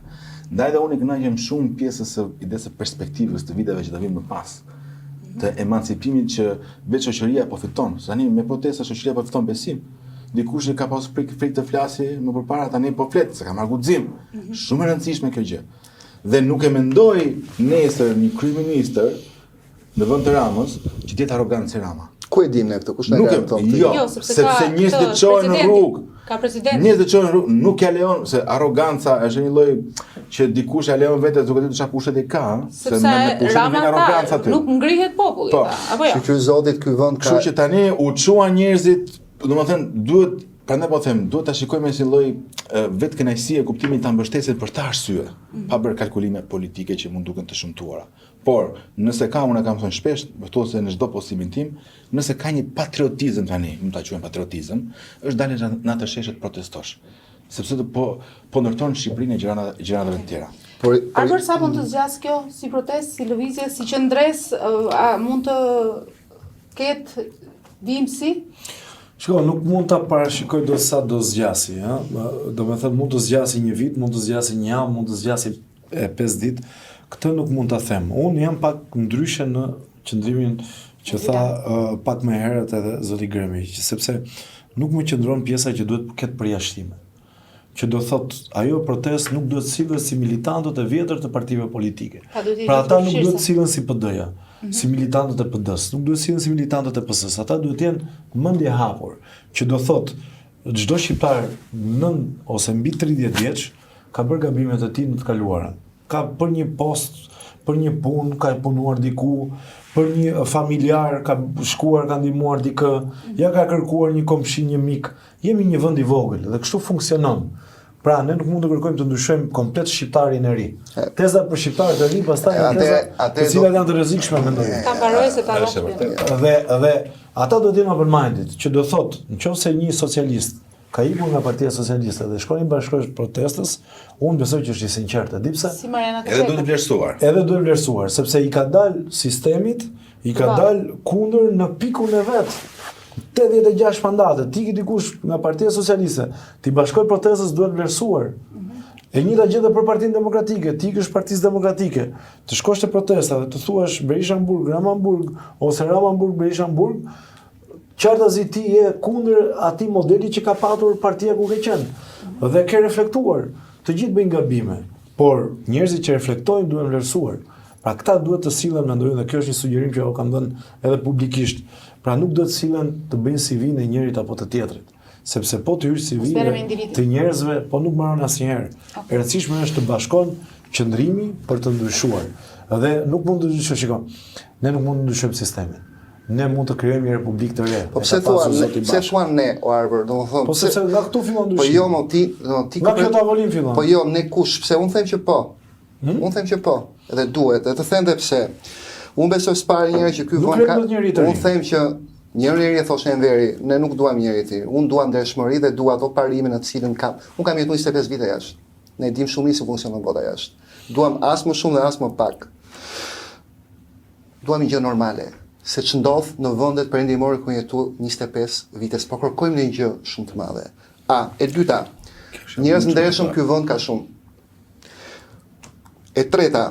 Ndaj dhe unë i kënaqem shumë pjesës së idesë së perspektivës të viteve që do vinë më pas. Të emancipimit që vetë shoqëria po fiton. Tani me protesta shoqëria po fiton besim. Dikush që ka pas frikë të flasë më përpara tani po flet, se ka marrë guxim. Shumë e rëndësishme kjo gjë. Dhe nuk e mendoj nesër një kryeministër në vend të Ramës që të jetë arrogant si Rama. Ku e dim ne këtë? Kush na garanton këtë? Jo, sepse njerëzit të çojnë në rrugë. Ka president. Njerëzit të çojnë në rrugë, nuk ja lejon se arroganca është një lloj që dikush ja lejon vetes duke ditur çfarë pushtet i ka, se me pushtet vjen arroganca aty. Nuk ngrihet populli, apo jo? Ky zotit ky vend ka. Kështu që tani u çuan njerëzit, domethënë duhet, prandaj po them, duhet ta shikojmë si lloj vetë kënaqësie kuptimin ta mbështesin për ta arsye, pa bërë kalkulime politike që mund duken të shëmtuara. Por, nëse ka, unë e kam thënë shpesh, ose në çdo postimin tim, nëse ka një patriotizëm tani, mund ta quajmë patriotizëm, është dalë në atë sheshe të protestosh. Sepse po ndërton Shqipërinë e gjëratave të tjera. Arbër, sa mund të zgjas kjo si protestë, si lëvizje, si qendres, a mund të ketë vimësi? Shiko, nuk mund ta parashikoj do sa do zgjasi, ha? Domethënë mund të zgjasi një vit, mund të zgjasi një javë, mund të zgjasi 5 ditë. Këtë nuk mund ta them. Unë jam pak ndryshe në qëndrimin që tha pak më herët edhe zoti Gremi, sepse nuk më qëndron pjesa që duhet ketë përjashtime. Që do thot, ajo protestë nuk duhet sillet si militantët e vjetër të partive politike. Pra ata nuk duhet sillen si PD-ja, si militantët e PD-s, nuk duhet sillen si militantët e PS-s. Ata duhet jenë mendje hapur, që do thot, çdo shqiptar nën ose mbi 30 vjeç ka bërë gabimet e tij në të kaluarën. Ka për një post, për një punë, ka punuar diku, për një familjar, ka shkuar, ka ndihmuar dikë, ja ka kërkuar një komshi, një mik. Jemi një vend i vogël dhe kështu funksionon. Pra, ne nuk mund të kërkojmë të ndryshojmë komplet shqiptarin e ri. Tezat për shqiptarët e ri, pastaj janë teza të cilat janë të rrezikshme mendoj. Ta mbaroj se ta rrotë. Dhe ata do të jenë open-minded, që do thotë, nëse një socialist ka ikur nga Partia Socialiste dhe shkon i bashkohesh protestës, unë besoj që është i sinqert. Di pse? Si Mariana Edhe duhet të vlerësuar. Edhe duhet vlerësuar, sepse i ka dalë sistemit, i ka dalë kundër në pikun e vet. 86 mandate, ti dikush nga Partia Socialiste, ti bashkoj protestës duhet vlerësuar. E njëjta gjë edhe për Partinë Demokratike, ti ish Partisë Demokratike, të shkosh te protesta dhe të thuash Berisha-Hamburg, Rama-Hamburg ose Rama-Hamburg, Berisha-Hamburg, qartazi ti je kundër atij modeli që ka patur partia ku ke qenë. Dhe ke reflektuar. Të gjithë bëjnë gabime, por njerëzit që reflektojnë duhen vlerësuar. Pra këta duhet të sillen, mendoj, dhe kjo është një sugjerim që kam dhënë edhe publikisht. Pra nuk duhet të sillen të bëjnë CV-n e njërit apo të tjetrit. Sepse po të hysh CV të njerëzve, po nuk mbaron asnjëherë. E rëndësishme është të bashkon qëndrimi për të ndryshuar. Dhe nuk mund të ndryshojmë, shikoj. Ne nuk mund të ndryshojmë sistemin. Ne mund të krijojmë një republikë të re. Po pse thuan ne, o Arbër, domethënë. Po sepse nga këtu fillon ndryshimi. Po jo, mo ti nga kjo tavolinë fillon. Po jo, ne kush, pse unë them që po. Unë them që po, edhe duhet, edhe të them dhe pse. Unë besoj s'pari njëri që ky vend ka. Unë them që njëri thoshte Enveri, ne nuk duam njëri të tjerë. Unë dua ndershmëri dhe dua ato parimin në të cilën kam. Unë kam jetuar 25 vite jashtë. Ne dim shumë mirë si funksionon bota jashtë. Duam as më shumë dhe as më pak. Duam një gjë normale. Se që ndodh në vendet perëndimore ku jetu 25 vite, po kërkojmë një gjë shumë të madhe. E dyta, njerëz ndershëm ky vend ka shumë. E treta,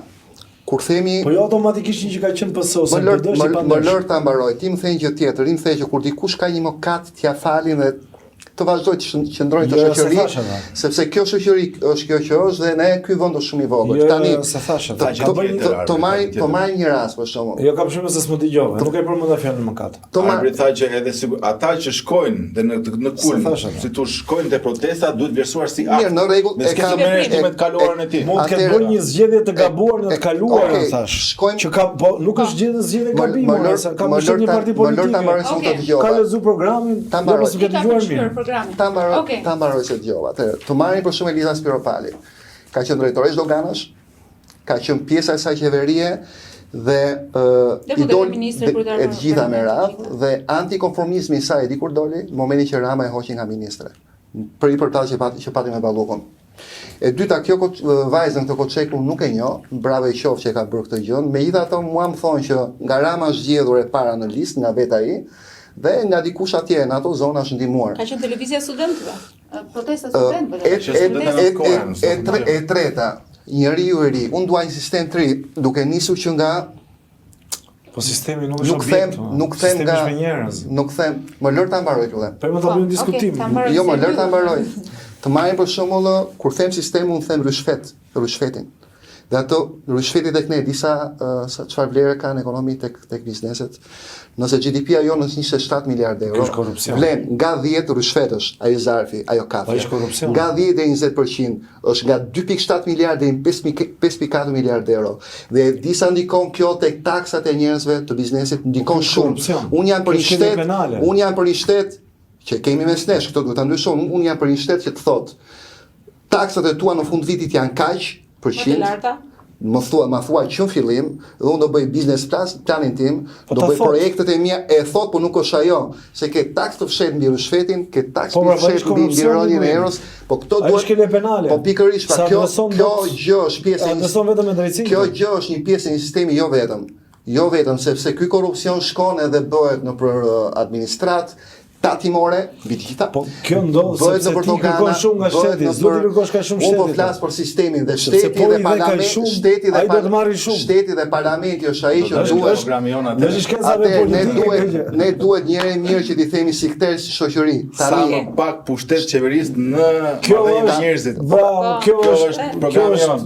kur themi po jo automatikisht që ka qenë PS ose më lër ta mbaroj. Ti më thënë gjë tjetër, ti më thënë që kur dikush ka një mokat t'ia falin dhe të vazhdoj të qëndrojnë të shoqëri, sepse kjo shoqëri është kjo që është dhe ne ky vend është shumë i vogël. Tani të marrim një rast për shembull. Jo kam shumë se s'më dëgjova, nuk e përmenda fjalën mëkat. Arbri tha që edhe ata që shkojnë dhe në kulm, si tu shkojnë te protesta duhet vlerësuar si akt. Mirë, në rregull, e ka me të kaluarën e tij. Mund të ketë bërë një zgjedhje të gabuar në të kaluarën, thash. Që ka po nuk është zgjedhje gabimore, ka mëshirë një parti politike. Ka lexuar programin, mos e dëgjuar mirë. Ta mbaroj se dëgjova. Të marrin për shumë Eliza Spiropali. Ka qenë drejtoresh doganash, ka qenë pjesa e saj qeverie dhe idol e gjitha me radhë dhe antikonformizmi i saj di kur doli, në momentin që Rama e hoqi nga ministre. Për i përtallë që pati me Ballukun. E dyta, kjo vajzën këtë Koçeku nuk e njoh, bravo e qoftë që e ka bërë këtë gjë. Megjithatë, mua më thonë që nga Rama është zgjedhur e para në listë nga vet ai dhe nga dikush atje në ato zona është ndihmuar. Ka qenë televizja studentëve, protesta studentëve. E treta, njeriu i ri, unë dua një sistem të ri, duke nisur që nga Po sistemi nuk është objekt. nuk them nga me njerëz. nuk them, më lër ta mbaroj lutem. Po më ta bëjmë diskutim. Jo, më lër ta mbaroj. Të marrim për shembull, kur them sistemi, unë them rrushfetin. Dhe ato rrushfetit tek ne disa çfarë vlerë kanë ekonomi tek bizneset. Nëse GDP-ja jonë është 27 miliardë euro, vlen nga 10 rrushfetësh, ajo zarfi, ajo kafe. Nga 10 deri 20% është nga 2.7 miliardë deri 5.4 miliardë euro. Dhe disa ndikon kjo tek taksat e njerëzve të biznesit, ndikon shumë. Unë jam për një shtet që kemi mes nesh, këto duhet ta ndryshojmë. Unë jam për një shtet që të thotë taksat e tua në fund vitit janë kaq %. Ma thua që në fillim, dhe unë do bëj business planin tim, do bëj projektet e mia, e thot, po nuk është ajo, se ke taks të fshet mbi rrushfetin, ke taks të fshet mbi rënien e erës, po këto duhet, po pikërisht, pa kjo gjë është pjesë kjo gjë është një pjesë e një sistemi jo vetëm sepse ky korrupsion shkon edhe bëhet nëpër administrat, tatimore, mbi të gjitha. Po kjo ndodh sepse ti kërkon shumë nga shteti, s'do të kërkosh ka shumë shteti. Unë po flas për sistemin dhe shteti dhe parlamenti, shteti dhe parlamenti është ai që duhet. Ne duhet njëri mirë që t'i themi si kter si shoqëri. Sa më pak pushtet qeverisë në njerëzit. Bravo, kjo është programi jonë.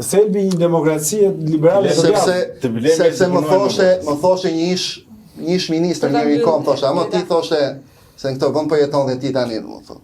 Thelbi i demokracisë liberale sepse më thoshe një ish ministër njëri kom, thoshe, ama ti thoshe se në këto vend po jeton dhe ti tani, më thonë.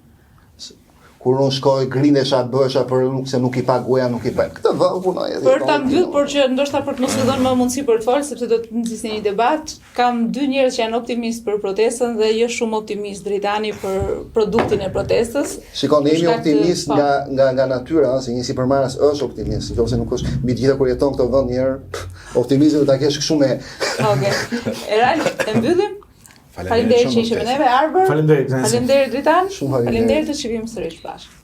Kur unë shkoj, grinesha, bëhesha, për se nuk i paguja, nuk i paguja. Këtë vëllë punoj. Për ta mbyll, por që ndoshta për të mos u dhënë më mundësi për të folë, sepse do të nxjisni një debat, kam dy njerëz që janë optimist për protestën dhe jo shumë optimist drejtani për produktin e protestës. Shikon, jemi optimist nga natyra, se një sipërmarrës është optimist, nëse nuk është mbi të gjitha kur jeton këto vend një herë, optimizmi do ta kesh kështu me. Okej. Eral, e mbyllim? Faleminderit që ishim me neve, Arber. Faleminderit Dritan. Faleminderit të shihim sërish bashkë.